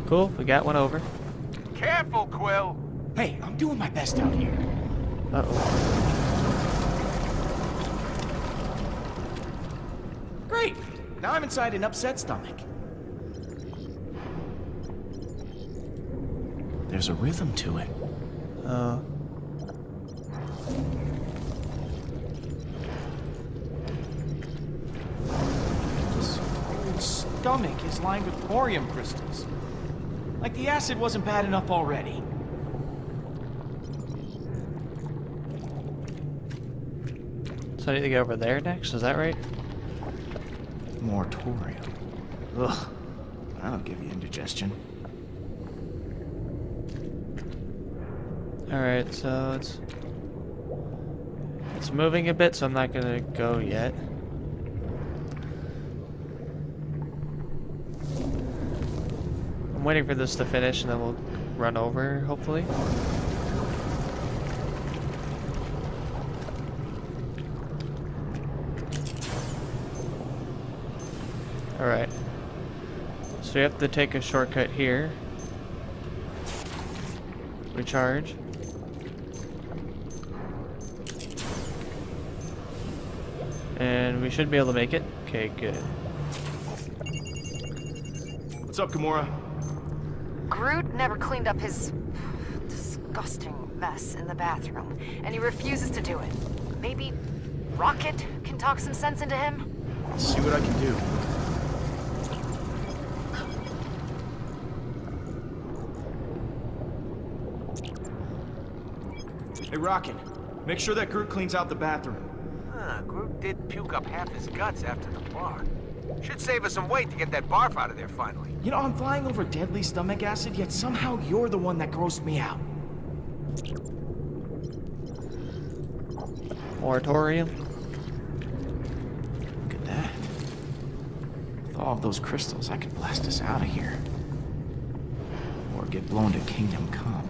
Cool, we got one over. Careful, Quill. Hey, I'm doing my best out here. Uh-oh. Great! Now I'm inside an upset stomach. There's a rhythm to it. This whole stomach is lined with thorium crystals. Like the acid wasn't bad enough already. So I need to get over there next, is that right? More thorium. Ugh. That'll give you indigestion. Alright, so it's moving a bit, so I'm not gonna go yet. I'm waiting for this to finish and then we'll run over, hopefully. Alright. So you have to take a shortcut here. Recharge. And we should be able to make it. Okay, good. What's up, Gamora? Groot never cleaned up his disgusting mess in the bathroom, and he refuses to do it. Maybe Rocket can talk some sense into him? See what I can do. Hey, Rocket, make sure that Groot cleans out the bathroom. Groot did puke up half his guts after the bar. Should save us some weight to get that barf out of there finally. You know, I'm flying over deadly stomach acid, yet somehow you're the one that grossed me out. Moratorium. Look at that. With all of those crystals, I could blast us out of here. Or get blown to Kingdom Come.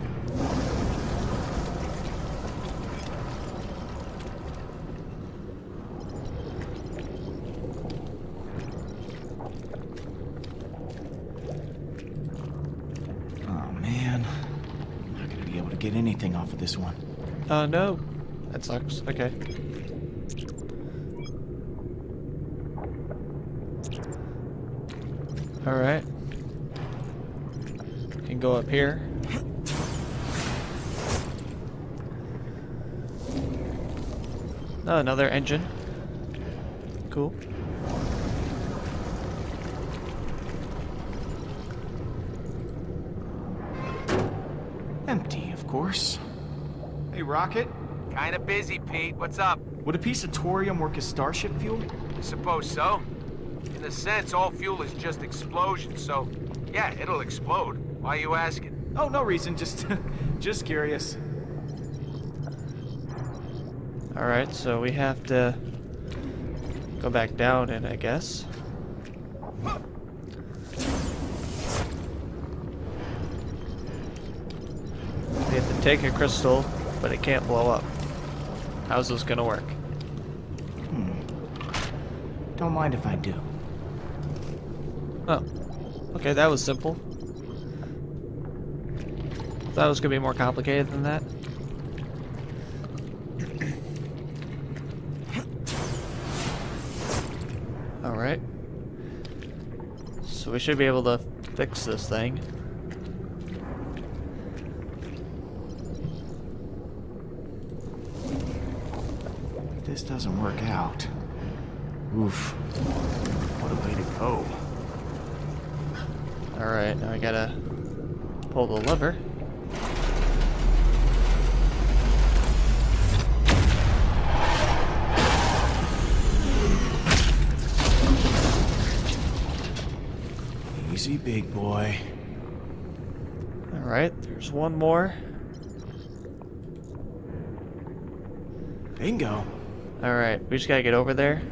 Get anything off of this one. No. That sucks. Okay. Alright. Can go up here. Oh, another engine. Cool. Empty, of course. Hey, Rocket. Kinda busy, Pete. What's up? Would a piece of thorium work as starship fuel? I suppose so. In a sense, all fuel is just explosion, so yeah, it'll explode. Why are you asking? Oh, no reason, just just curious. Alright, so we have to go back down in, I guess. We have to take a crystal, but it can't blow up. How's this gonna work? Don't mind if I do. Oh. Okay, that was simple. Thought it was gonna be more complicated than that. Alright. So we should be able to fix this thing. If this doesn't work out, oof, what a way to go. Alright, now I gotta pull the lever. Easy, big boy. Alright, there's one more. Bingo. Alright, we just gotta get over there.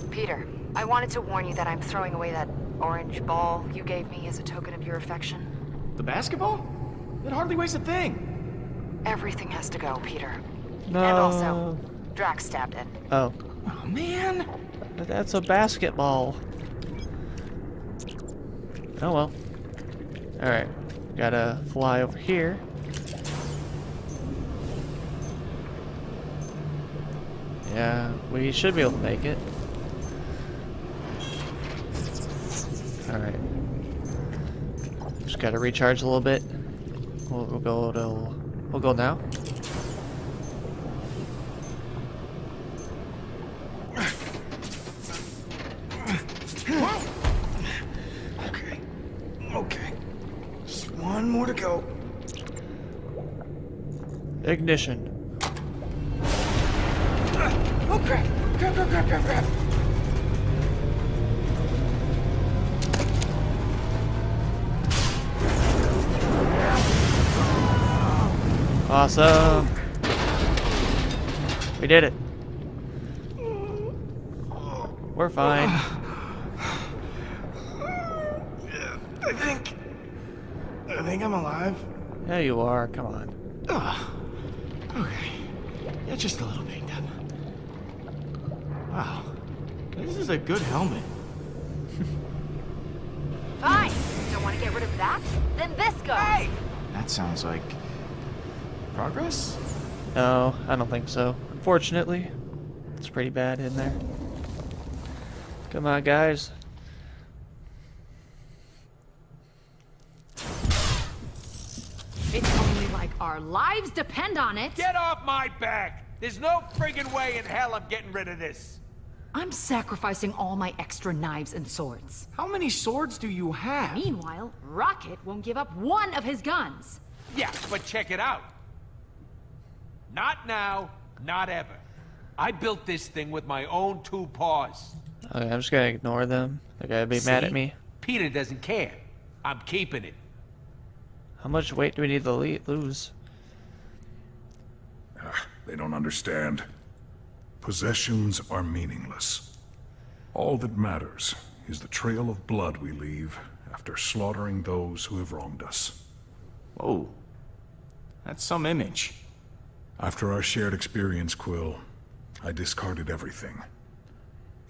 Peter, I wanted to warn you that I'm throwing away that orange ball you gave me as a token of your affection. The basketball? It hardly weighs a thing. Everything has to go, Peter. No. And also, Drax stabbed it. Oh. Oh, man. But that's a basketball. Oh well. Alright. Gotta fly over here. Yeah, we should be able to make it. Alright. Just gotta recharge a little bit. We'll go now. Okay. Just one more to go. Ignition. Oh, crap. Crap. Awesome. We did it. We're fine. I think I'm alive. Yeah, you are. Come on. Okay. Yeah, just a little banged up. Wow. This is a good helmet. Fine. Don't want to get rid of that? Then this goes. Hey! That sounds like progress? No, I don't think so. Unfortunately, it's pretty bad in there. Come on, guys. It's only like our lives depend on it. Get off my back! There's no friggin' way in hell I'm getting rid of this. I'm sacrificing all my extra knives and swords. How many swords do you have? Meanwhile, Rocket won't give up one of his guns. Yeah, but check it out. Not now, not ever. I built this thing with my own 2 paws. Okay, I'm just gonna ignore them. They're gonna be mad at me. Peter doesn't care. I'm keeping it. How much weight do we need to lose? They don't understand. Possessions are meaningless. All that matters is the trail of blood we leave after slaughtering those who have wronged us. Whoa. That's some image. After our shared experience, Quill, I discarded everything.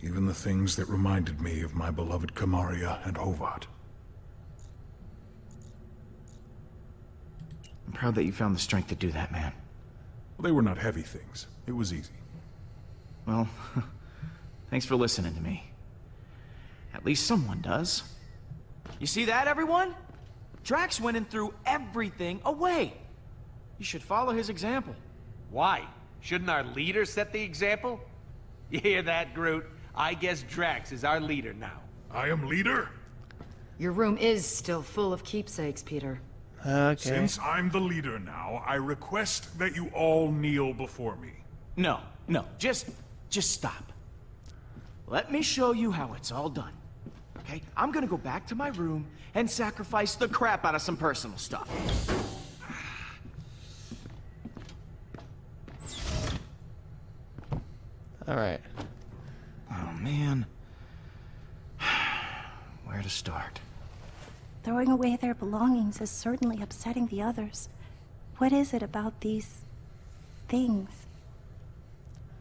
Even the things that reminded me of my beloved Kamaria and Hovat. I'm proud that you found the strength to do that, man. Well, they were not heavy things. It was easy. Well, thanks for listening to me. At least someone does. You see that, everyone? Drax went and threw everything away. You should follow his example. Why? Shouldn't our leader set the example? You hear that, Groot? I guess Drax is our leader now. I am leader? Your room is still full of keepsakes, Peter. Okay. Since I'm the leader now, I request that you all kneel before me. No, just stop. Let me show you how it's all done. Okay? I'm gonna go back to my room and sacrifice the crap out of some personal stuff. Alright. Oh, man. Where to start? Throwing away their belongings is certainly upsetting the others. What is it about these things?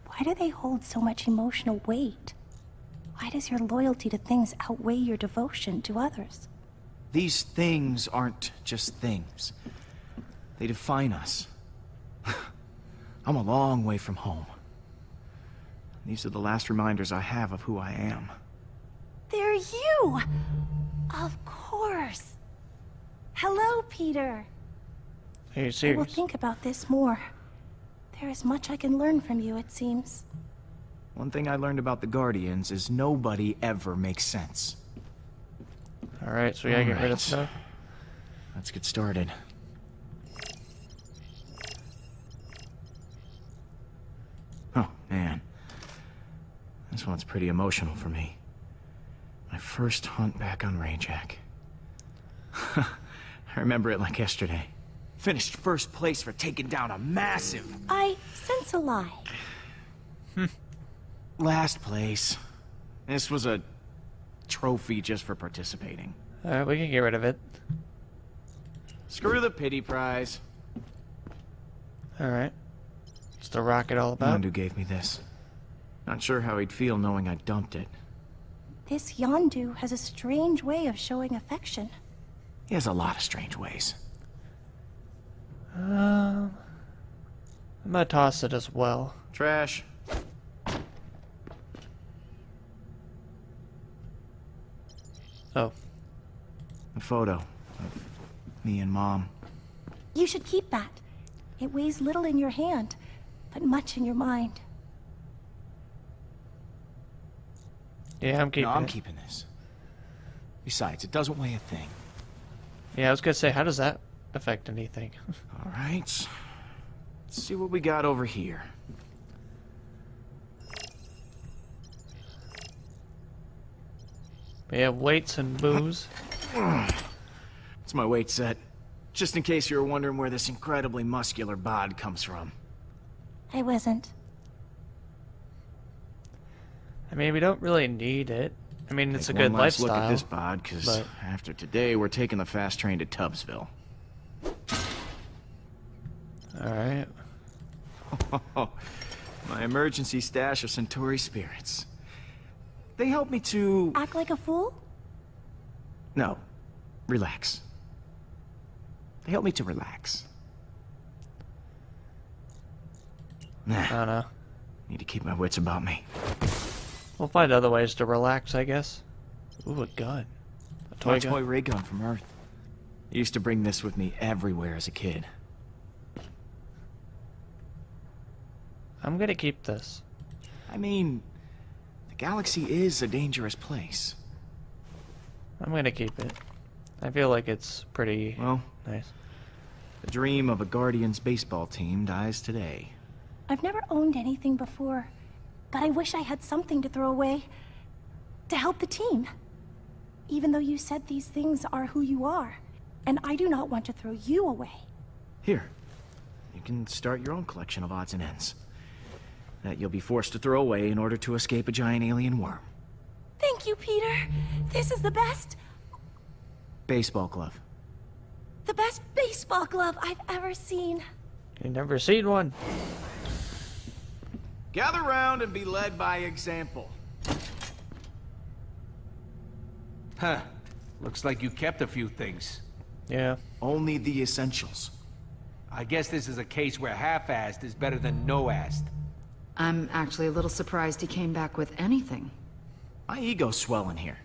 Why do they hold so much emotional weight? Why does your loyalty to things outweigh your devotion to others? These things aren't just things. They define us. I'm a long way from home. These are the last reminders I have of who I am. They're you! Of course. Hello, Peter. Are you I will serious? think about this more. There is much I can learn from you, it seems. One thing I learned about the Guardians is nobody ever makes sense. Alright, so we gotta get rid Alright. of stuff. Let's get started. Oh, man. This one's pretty emotional for me. My first hunt back on Rayjack. I remember it like yesterday. Finished first place for taking down a massive... I sense a lie. Last place. This was a trophy just for participating. Alright, we can get rid of it. Screw the pity prize. Alright. What's the rocket all about? Yondu gave me this. Not sure how he'd feel knowing I dumped it. This Yondu has a strange way of showing affection. He has a lot of strange ways. I'm gonna toss it as well. Trash. Oh. A photo of me and Mom. You should keep that. It weighs little in your hand, but much in your mind. Yeah, I'm keeping No, I'm it. keeping this. Besides, it doesn't weigh a thing. Yeah, I was gonna say, how does that affect anything? All right. Let's see what we got over here. We have weights and booze. It's my weight set. Just in case you were wondering where this incredibly muscular bod comes from. I wasn't. I mean, we don't really need it. I mean, it's a Take good one last lifestyle. look at this bod, because but- after today, we're taking the fast train to Tubbsville. Alright. My emergency stash of Centauri spirits. They help me to... Act like a fool? No. Relax. They help me to relax. I Nah. don't know. Need to keep my wits about me. We'll find other ways to relax, I guess. Ooh, a gun. A toy My gun. toy ray gun from Earth. I used to bring this with me everywhere as a kid. I'm gonna keep this. I mean, the galaxy is a dangerous place. I'm gonna keep it. I feel like it's pretty Well, nice. the dream of a Guardians baseball team dies today. I've never owned anything before, but I wish I had something to throw away to help the team. Even though you said these things are who you are, and I do not want to throw you away. Here, you can start your own collection of odds and ends that you'll be forced to throw away in order to escape a giant alien worm. Thank you, Peter. This is the best Baseball glove. baseball glove I've ever seen. You never seen one. Gather round and be led by example. Huh. Looks like you kept a few things. Yeah. Only the essentials. I guess this is a case where half-assed is better than no-assed. I'm actually a little surprised he came back with anything. My ego's swelling here.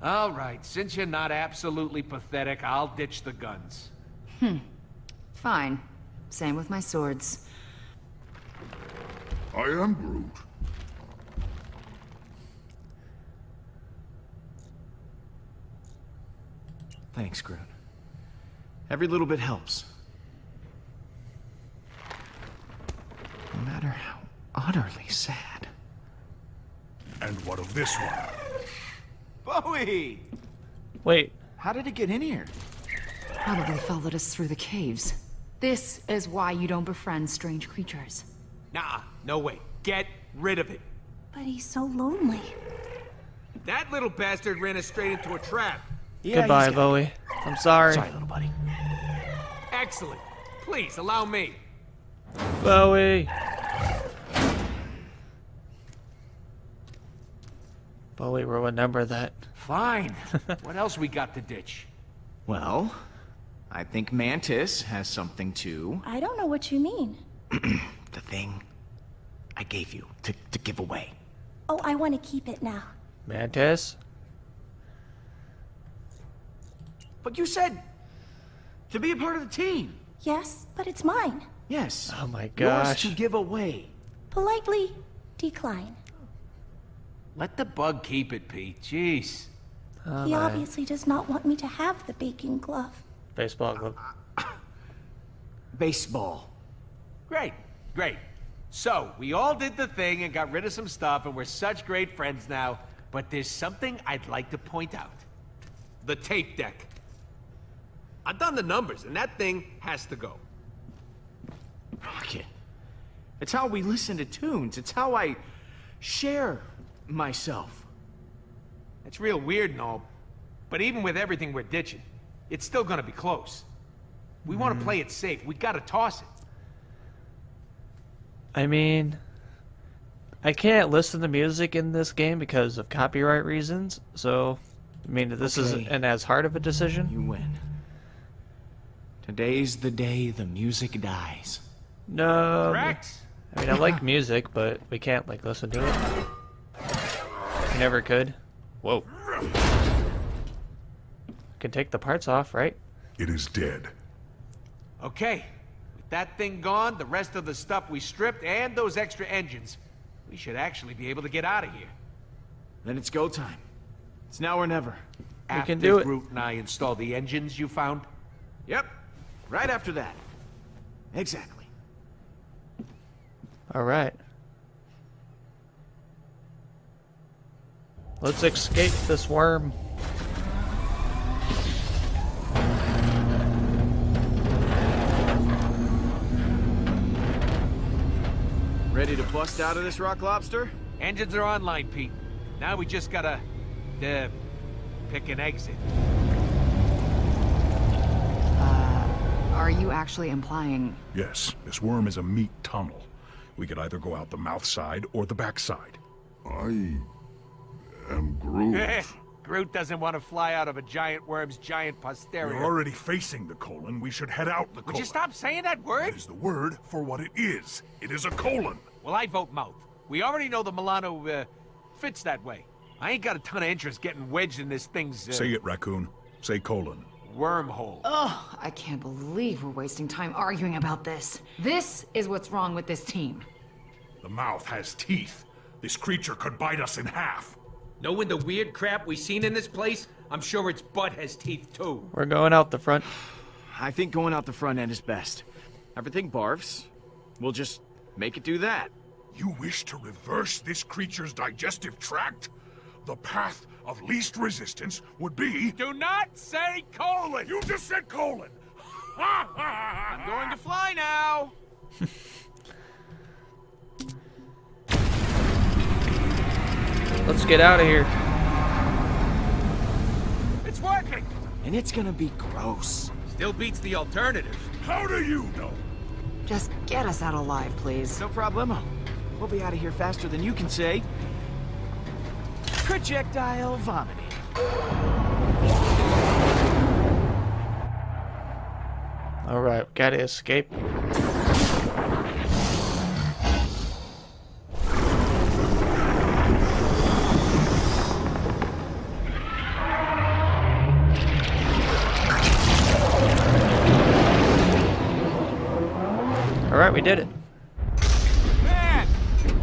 All right, since you're not absolutely pathetic, I'll ditch the guns. Fine. Same with my swords. I am Groot. Thanks, Groot. Every little bit helps. No matter how utterly sad. And what of this one? Bowie! Wait, How did it get in here? Probably followed us through the caves. This is why you don't befriend strange creatures. Nah, no way. Get rid of it. But he's so lonely. That little bastard ran us straight into a trap. Yeah, goodbye, he's got- Bowie. I'm sorry. Sorry, little buddy. Excellent. Please, allow me. Bowie. Bowie will remember that. Fine. What else we got to ditch? Well, I think Mantis has something too. I don't know what you mean. The thing I gave you to give away. Oh, I want to keep it now. Mantis? But you said to be a part of the team. Yes, but it's mine. Yes. Oh my Yours gosh. to give away. Politely decline. Let the bug keep it, Pete. Jeez. Oh, He my. obviously does not want me to have the baking glove. Baseball glove. Baseball. Great, great. So, we all did the thing and got rid of some stuff, and we're such great friends now. But there's something I'd like to point out. The tape deck. I've done the numbers, and that thing has to go. Rocket. It's how we listen to tunes. It's how I share myself. It's real weird and all, but even with everything we're ditching, it's still gonna be close. We want to play it safe. We gotta toss it. I mean, I can't listen to music in this game because of copyright reasons, so, I mean, this Okay. isn't as hard of a decision. You win. Today's the day the music dies. No. Correct? I mean, I like music, but we can't, like, listen to it. We never could. Whoa. Can take the parts off, right? It is dead. Okay. With that thing gone, the rest of the stuff we stripped, and those extra engines, we should actually be able to get out of here. Then it's go time. It's now or never. After can do it. Groot and I install the engines you found? Yep. Right after that. Exactly. All right. Let's escape this worm. Ready to bust out of this rock lobster? Engines are online, Pete. Now we just gotta, pick an exit. Are you actually implying... Yes, this worm is a meat tunnel. We could either go out the mouth side or the back side. I am Groot. Groot doesn't want to fly out of a giant worm's giant posterior. We're already facing the colon. We should head out the colon. Would you stop saying that word? That is the word for what it is. It is a colon. Well, I vote mouth. We already know the Milano, fits that way. I ain't got a ton of interest getting wedged in this thing's, Say it, raccoon. Say colon. wormhole. Oh, I can't believe we're wasting time arguing about this. This is what's wrong with this team. The mouth has teeth. This creature could bite us in half. Knowing the weird crap we've seen in this place, I'm sure its butt has teeth too. We're going out the front. I think going out the front end is best. Everything barfs. We'll just make it do that. You wish to reverse this creature's digestive tract? The path of least resistance would be... Do not say colon! You just said colon! I'm going to fly now! Let's get out of here. It's working! And it's gonna be gross. Still beats the alternative. How do you know? Just get us out alive, please. No problemo. We'll be out of here faster than you can say. Projectile vomiting. All right, gotta escape. All right, we did it. Man,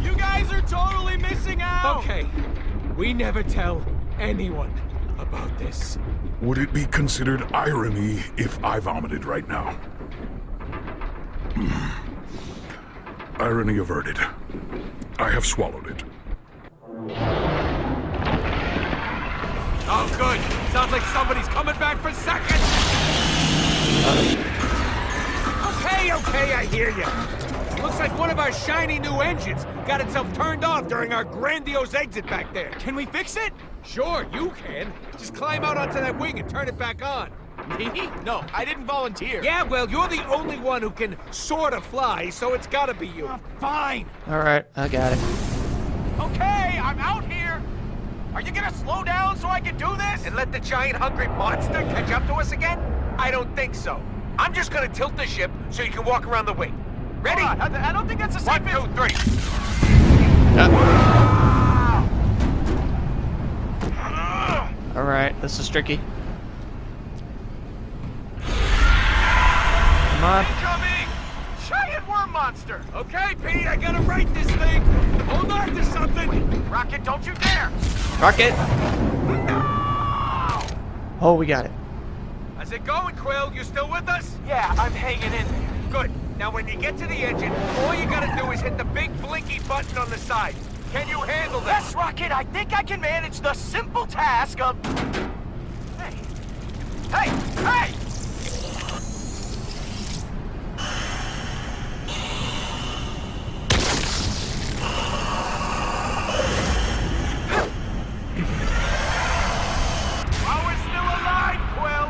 you guys are totally missing out! Okay, we never tell anyone about this. Would it be considered irony if I vomited right now? Irony averted. I have swallowed it. Oh, good. Sounds like somebody's coming back for seconds. Okay, I hear you. Looks like one of our shiny new engines got itself turned off during our grandiose exit back there. Can we fix it? Sure, you can. Just climb out onto that wing and turn it back on. Me? No, I didn't volunteer. Yeah, well, you're the only one who can sort of fly, so it's gotta be you. Fine. Alright, I got it. Okay, I'm out here. Are you gonna slow down so I can do this? And let the giant hungry monster catch up to us again? I don't think so. I'm just gonna tilt the ship so you can walk around the wing. Ready? I don't think that's a safe. 1, 2, 3. Alright, this is tricky. Come on. Incoming! Giant worm monster! Okay, P, I gotta right this thing. Hold on to something. Wait, Rocket, don't you dare! Rocket! No! Oh, we got it. How's it going, Quill? You still with us? Yeah, I'm hanging in there. Good. Now, when you get to the engine, all you gotta do is hit the big blinky button on the side. Can you handle that? Yes, Rocket, I think I can manage the simple task of... Hey! Hey! Hey! Oh, we're still alive, Quill!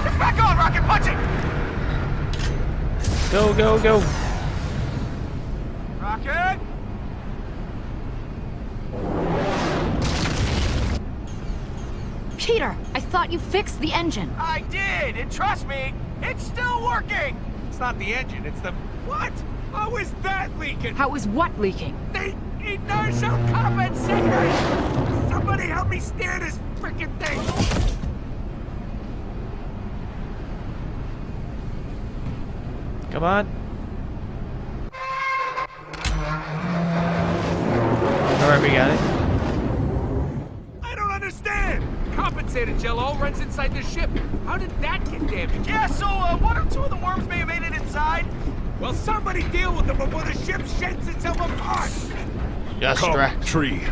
It's back on, Rocket! Punch it! Go, go, go. Rocket! Peter, I thought you fixed the engine. I did, and trust me, it's still working! It's not the engine, it's the... What? How is that leaking? How is what leaking? The inertial compensator! Somebody help me steer this frickin' thing! Come on. Alright, we got it. I don't understand! Compensator gel all runs inside the ship. How did that get damaged? Yeah, so one or two of the worms may have made it inside. Well, somebody deal with them before the ship sheds itself apart! Yes, Come, Drac. Tree.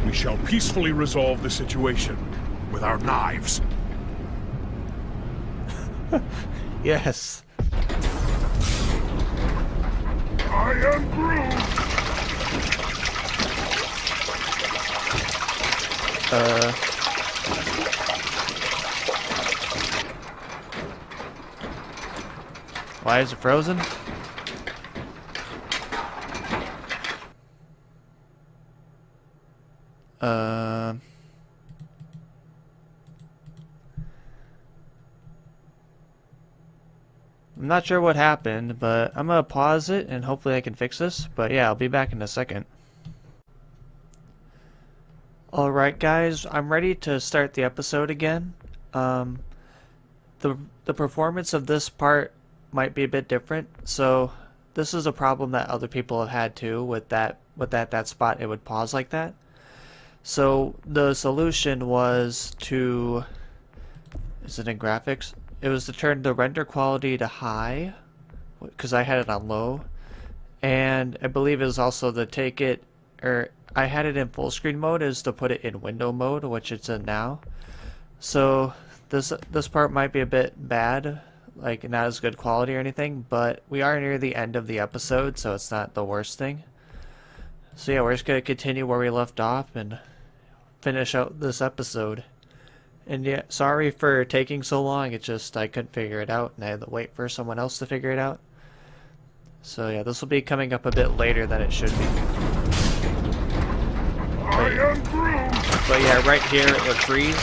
We shall peacefully resolve the situation with our knives. Yes. I am Groot! Why is it frozen? I'm not sure what happened, but I'm gonna pause it and hopefully I can fix this. But yeah, I'll be back in a second. Alright guys, I'm ready to start the episode again. The performance of this part might be a bit different, so this is a problem that other people have had too with that spot. It would pause like that. So the solution was to, is it in graphics? It was to turn the render quality to high, because I had it on low, and I believe it was also to take it, or I had it in full screen mode, is to put it in window mode, which it's in now. So this part might be a bit bad, like not as good quality or anything, but we are near the end of the episode, so it's not the worst thing. So yeah, we're just gonna continue where we left off and finish out this episode. And yeah, sorry for taking so long, it's just I couldn't figure it out and I had to wait for someone else to figure it out. So yeah, this will be coming up a bit later than it should be. But yeah, right here it would freeze.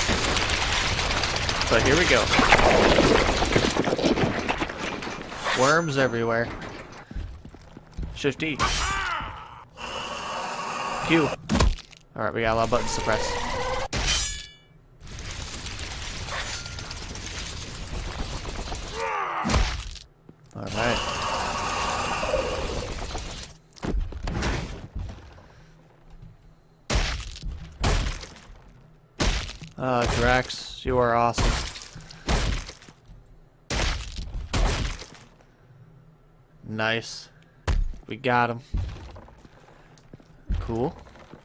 But here we go. Worms everywhere. Shift E. Q. Alright, we got a lot of buttons to press. Alright. Drax, you are awesome. Nice. We got him. Cool.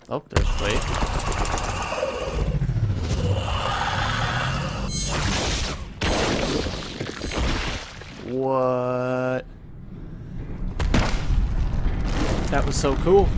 Oh, there's Wade. What? That was so cool.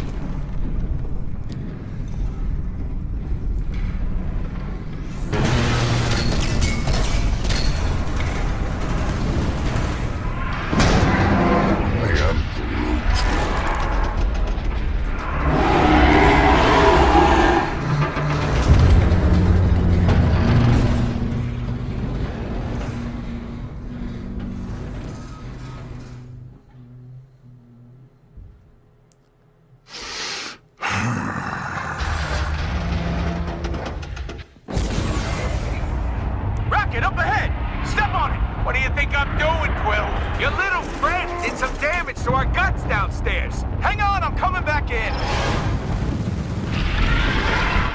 Rocket, up ahead! Step on it! What do you think I'm doing, Quill? Your little friend did some damage to our guts downstairs. Hang on, I'm coming back in.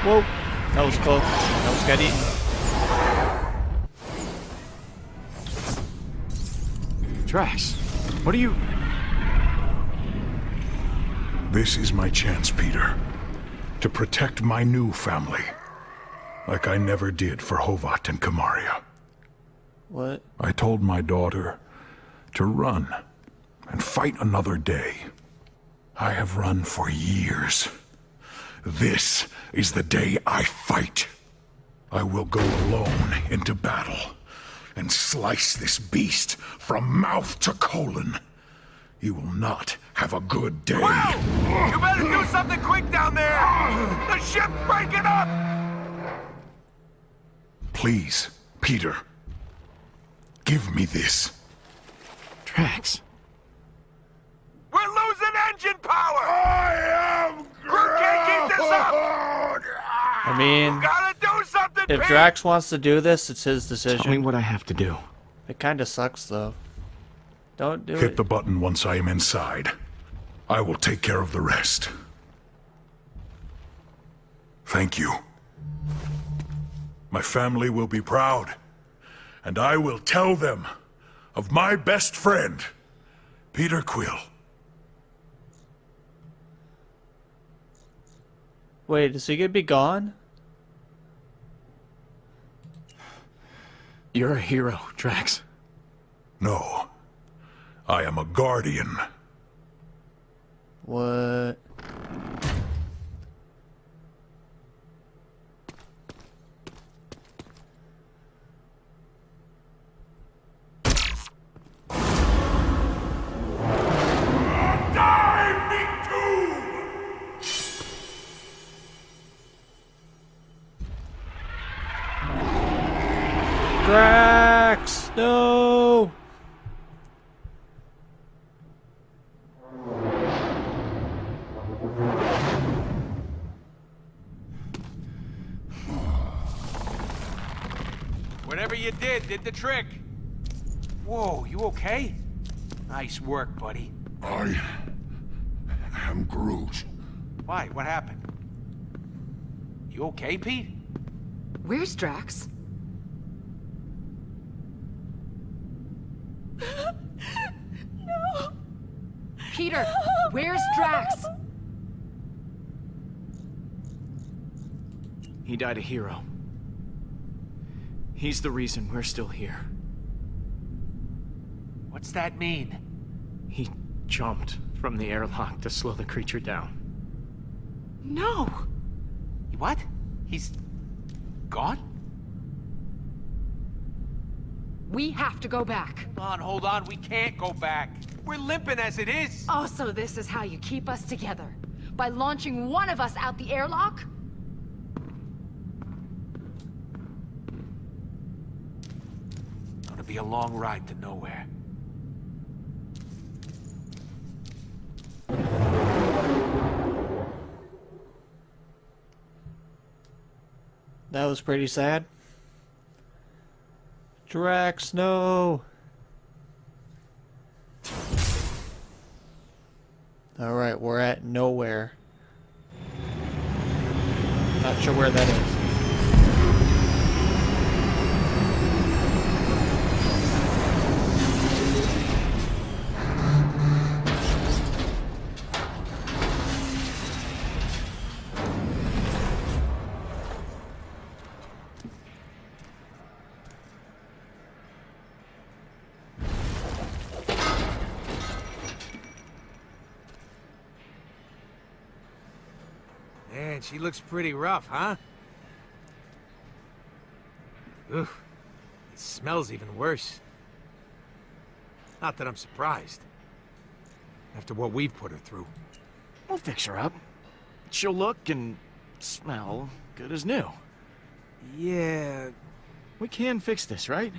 Whoa. That was close. That was good eating. Drax, what are you... This is my chance, Peter, to protect my new family, like I never did for Hovat and Kamaria. What? I told my daughter to run and fight another day. I have run for years. This is the day I fight. I will go alone into battle and slice this beast from mouth to colon. You will not have a good day. Whoa! You better do something quick down there! The ship's breaking up! Please, Peter. Give me this. Drax. We're losing engine power! I am Groot can't keep this up! I mean, Gotta do something, if Pete! Drax wants to do this, it's his Tell me decision. what I have to do. It kind of sucks, though. Don't do Hit it. the button once I am inside. I will take care of the rest. Thank you. My family will be proud, and I will tell them of my best friend, Peter Quill. Wait, is he gonna be gone? You're a hero, Drax. No, I am a guardian. What? Drax! No! Whatever you did the trick. Whoa, you okay? Nice work, buddy. I am Groot. Why? What happened? You okay, Pete? Where's Drax? Peter, where's Drax? He died a hero. He's the reason we're still here. What's that mean? He jumped from the airlock to slow the creature down. No! What? He's gone? We have to go back. Hold on, we can't go back. We're limping as it is. Oh, so this is how you keep us together? By launching one of us out the airlock? Gonna be a long ride to nowhere. That was pretty sad. Drax, no! Alright, we're at nowhere. Not sure where that is. Man, she looks pretty rough, huh? Oof. It smells even worse. Not that I'm surprised. After what we've put her through. We'll fix her up. She'll look and smell good as new. Yeah. We can fix this, right?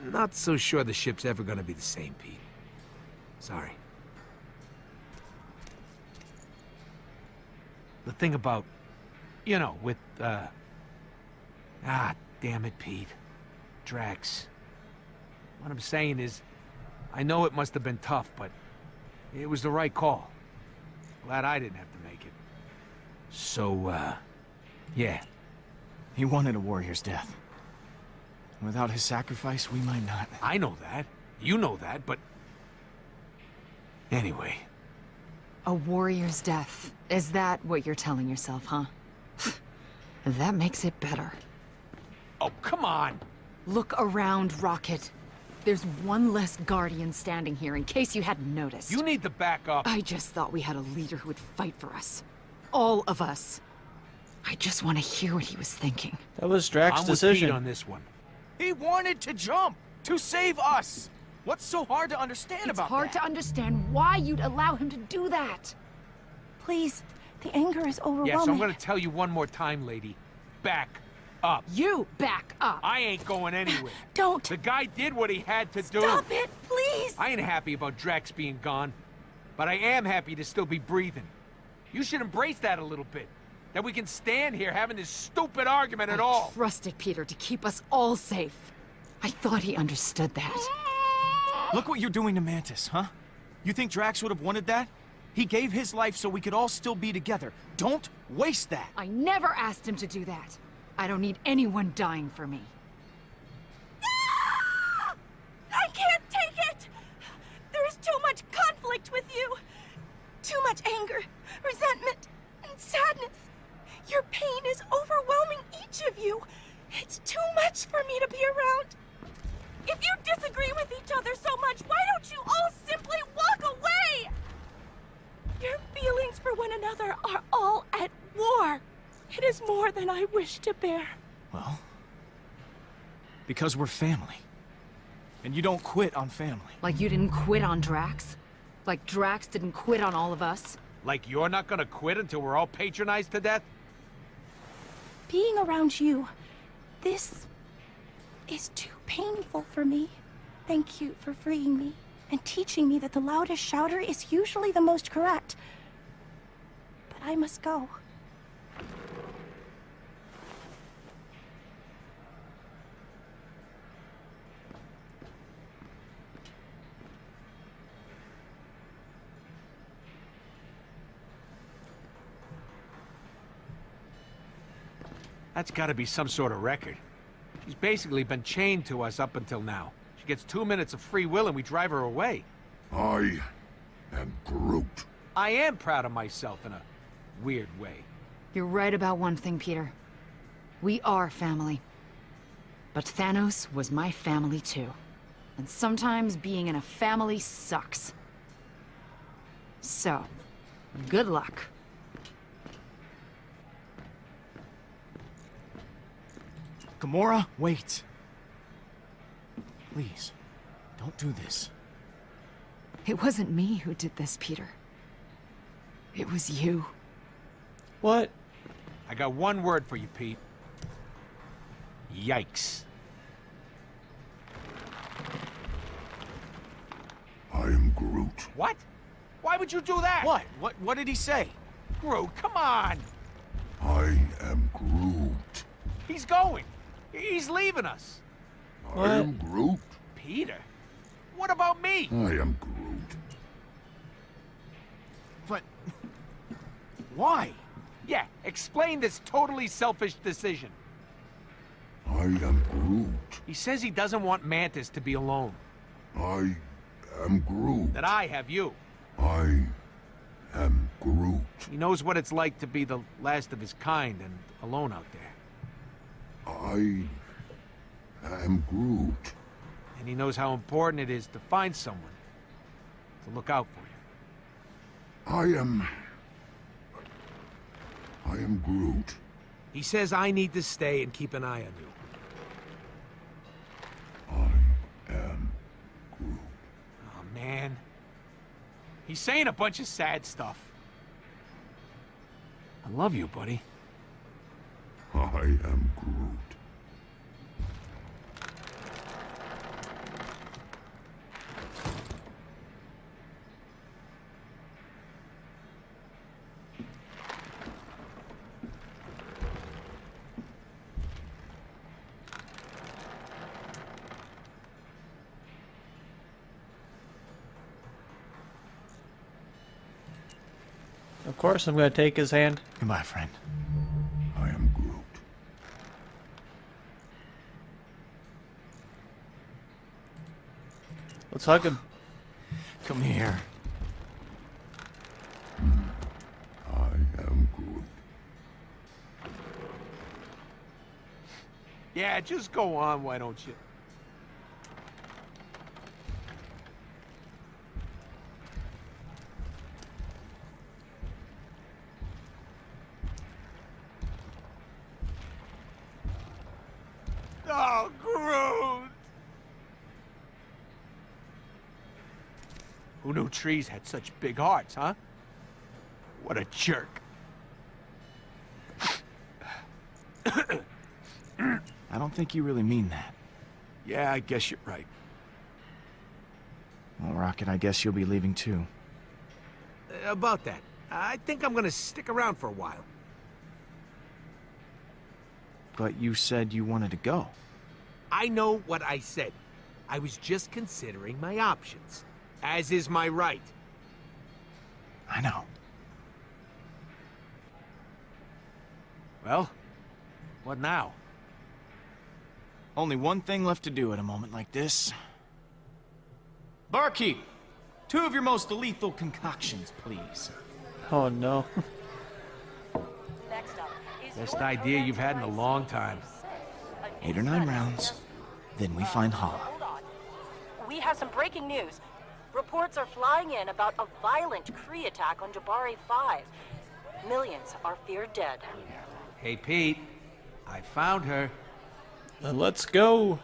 Not so sure the ship's ever gonna be the same, Pete. Sorry. The thing about, you know, with, damn it, Pete. Drax. What I'm saying is, I know it must have been tough, but it was the right call. Glad I didn't have to make it. So, yeah. He wanted a warrior's death. Without his sacrifice, we might not. I know that. You know that, but... Anyway. A warrior's death. Is that what you're telling yourself, huh? That makes it better. Oh, come on! Look around, Rocket. There's one less Guardian standing here, in case you hadn't noticed. You need to back up. I just thought we had a leader who would fight for us. All of us. I just want to hear what he was thinking. That was Drax's I'm decision. with Pete on this one. He wanted to jump! To save us! What's so hard to understand about that? It's hard to understand why you'd allow him to do that. Please, the anger is overwhelming. Yes, I'm gonna tell you one more time, lady. Back up. You back up. I ain't going anywhere. Don't. The guy did what he had to do. Stop it, please! I ain't happy about Drax being gone, but I am happy to still be breathing. You should embrace that a little bit. That we can stand here having this stupid argument at all. I trusted Peter to keep us all safe. I thought he understood that. Look what you're doing to Mantis, huh? You think Drax would have wanted that? He gave his life so we could all still be together. Don't waste that. I never asked him to do that. I don't need anyone dying for me. I can't take it! There is too much conflict with you. Too much anger, resentment, and sadness. Your pain is overwhelming each of you. It's too much for me to be around. If you disagree with each other so much, why don't you all simply walk away? Your feelings for one another are all at war. It is more than I wish to bear. Well, because we're family. And you don't quit on family. Like you didn't quit on Drax? Like Drax didn't quit on all of us? Like you're not gonna quit until we're all patronized to death? Being around you, this is too painful for me. Thank you for freeing me and teaching me that the loudest shouter is usually the most correct. But I must go. That's gotta be some sort of record. She's basically been chained to us up until now. She gets 2 minutes of free will and we drive her away. I am Groot. I am proud of myself in a weird way. You're right about one thing, Peter. We are family. But Thanos was my family too. And sometimes being in a family sucks. So, good luck. Gamora, wait. Please, don't do this. It wasn't me who did this, Peter. It was you. What? I got one word for you, Pete. Yikes. I am Groot. What? Why would you do that? What? What did he say? Groot, come on! I am Groot. He's going. He's leaving us. I am Groot. Peter? What about me? I am Groot. But... why? Yeah, explain this totally selfish decision. I am Groot. He says he doesn't want Mantis to be alone. I am Groot. That I have you. I am Groot. He knows what it's like to be the last of his kind and alone out there. I am Groot. And he knows how important it is to find someone to look out for you. I am Groot. He says I need to stay and keep an eye on you. I am Groot. Oh, man. He's saying a bunch of sad stuff. I love you, buddy. I am Groot. Of course, I'm going to take his hand. Goodbye, friend. I am Groot. Let's hug him. Come here. I am Groot. Yeah, just go on, why don't you? Oh, Groot! Who knew trees had such big hearts, huh? What a jerk. I don't think you really mean that. Yeah, I guess you're right. Well, Rocket, I guess you'll be leaving too. About that, I think I'm gonna stick around for a while. But you said you wanted to go. I know what I said. I was just considering my options, as is my right. I know. Well, what now? Only one thing left to do at a moment like this. Barkeep, 2 of your most lethal concoctions, please. Oh no. Best idea you've had in a long time. 8 or 9 rounds, then we find Hala. We have some breaking news. Reports are flying in about a violent Kree attack on Jabari 5. Millions are feared dead. Hey, Pete. I found her. Then let's go.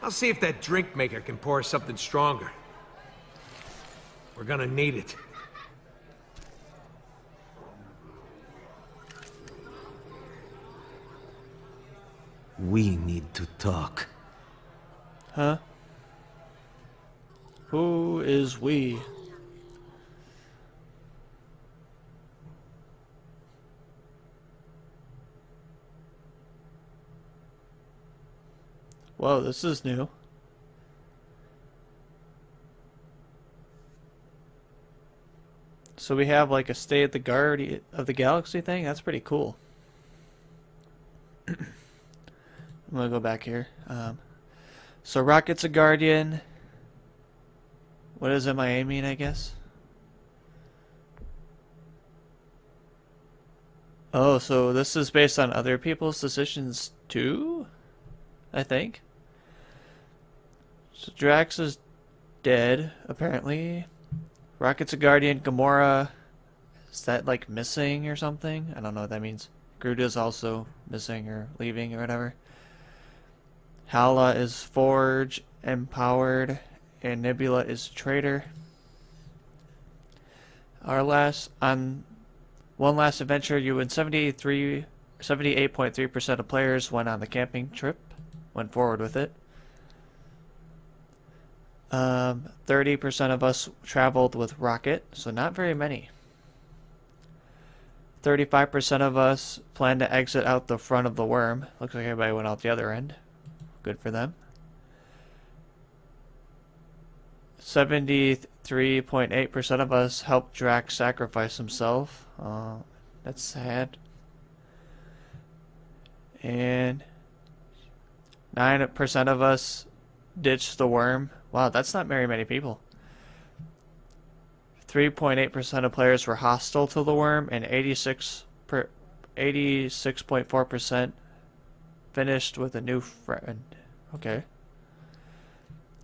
I'll see if that drink maker can pour something stronger. We're gonna need it. We need to talk. Huh? Who is we? Whoa, this is new. So we have like a State of the Guardian of the Galaxy thing? That's pretty cool. I'm gonna go back here. So Rocket's a Guardian. What is MIA mean, I guess? Oh, so this is based on other people's decisions too? I think. So Drax is dead, apparently. Rocket's a Guardian. Gamora, is that like missing or something? I don't know what that means. Groot is also missing or leaving or whatever. Hala is Forge, empowered, and Nebula is traitor. Our last on one last adventure, you and 78.3% of players went on the camping trip, went forward with it. 30% of us traveled with Rocket, so not very many. 35% of us plan to exit out the front of the worm. Looks like everybody went out the other end. Good for them. 73.8% of us helped Drax sacrifice himself. That's sad. And 9% of us ditched the worm. Wow, that's not very many people. 3.8% of players were hostile to the worm, and 86.4% finished with a new friend. Okay.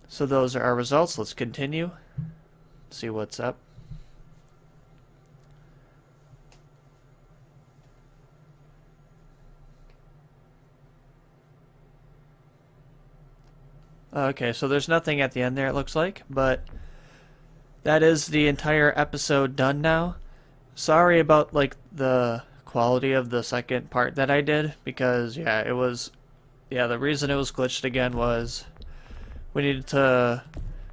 So those are our results. Let's continue. See what's up. Okay, so there's nothing at the end there, it looks like, but that is the entire episode done now. Sorry about, like, the quality of the second part that I did, because, yeah, the reason it was glitched again was we needed to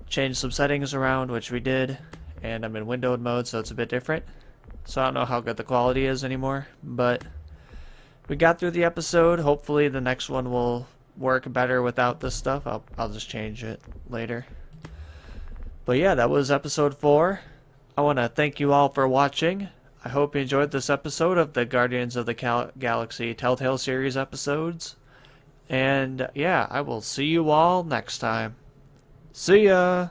change some settings around, which we did, and I'm in windowed mode, so it's a bit different. So I don't know how good the quality is anymore, but we got through the episode. Hopefully the next one will work better without this stuff. I'll just change it later. But yeah, that was episode 4. I want to thank you all for watching. I hope you enjoyed this episode of the Guardians of the Galaxy Telltale series episodes. And yeah, I will see you all next time. See ya!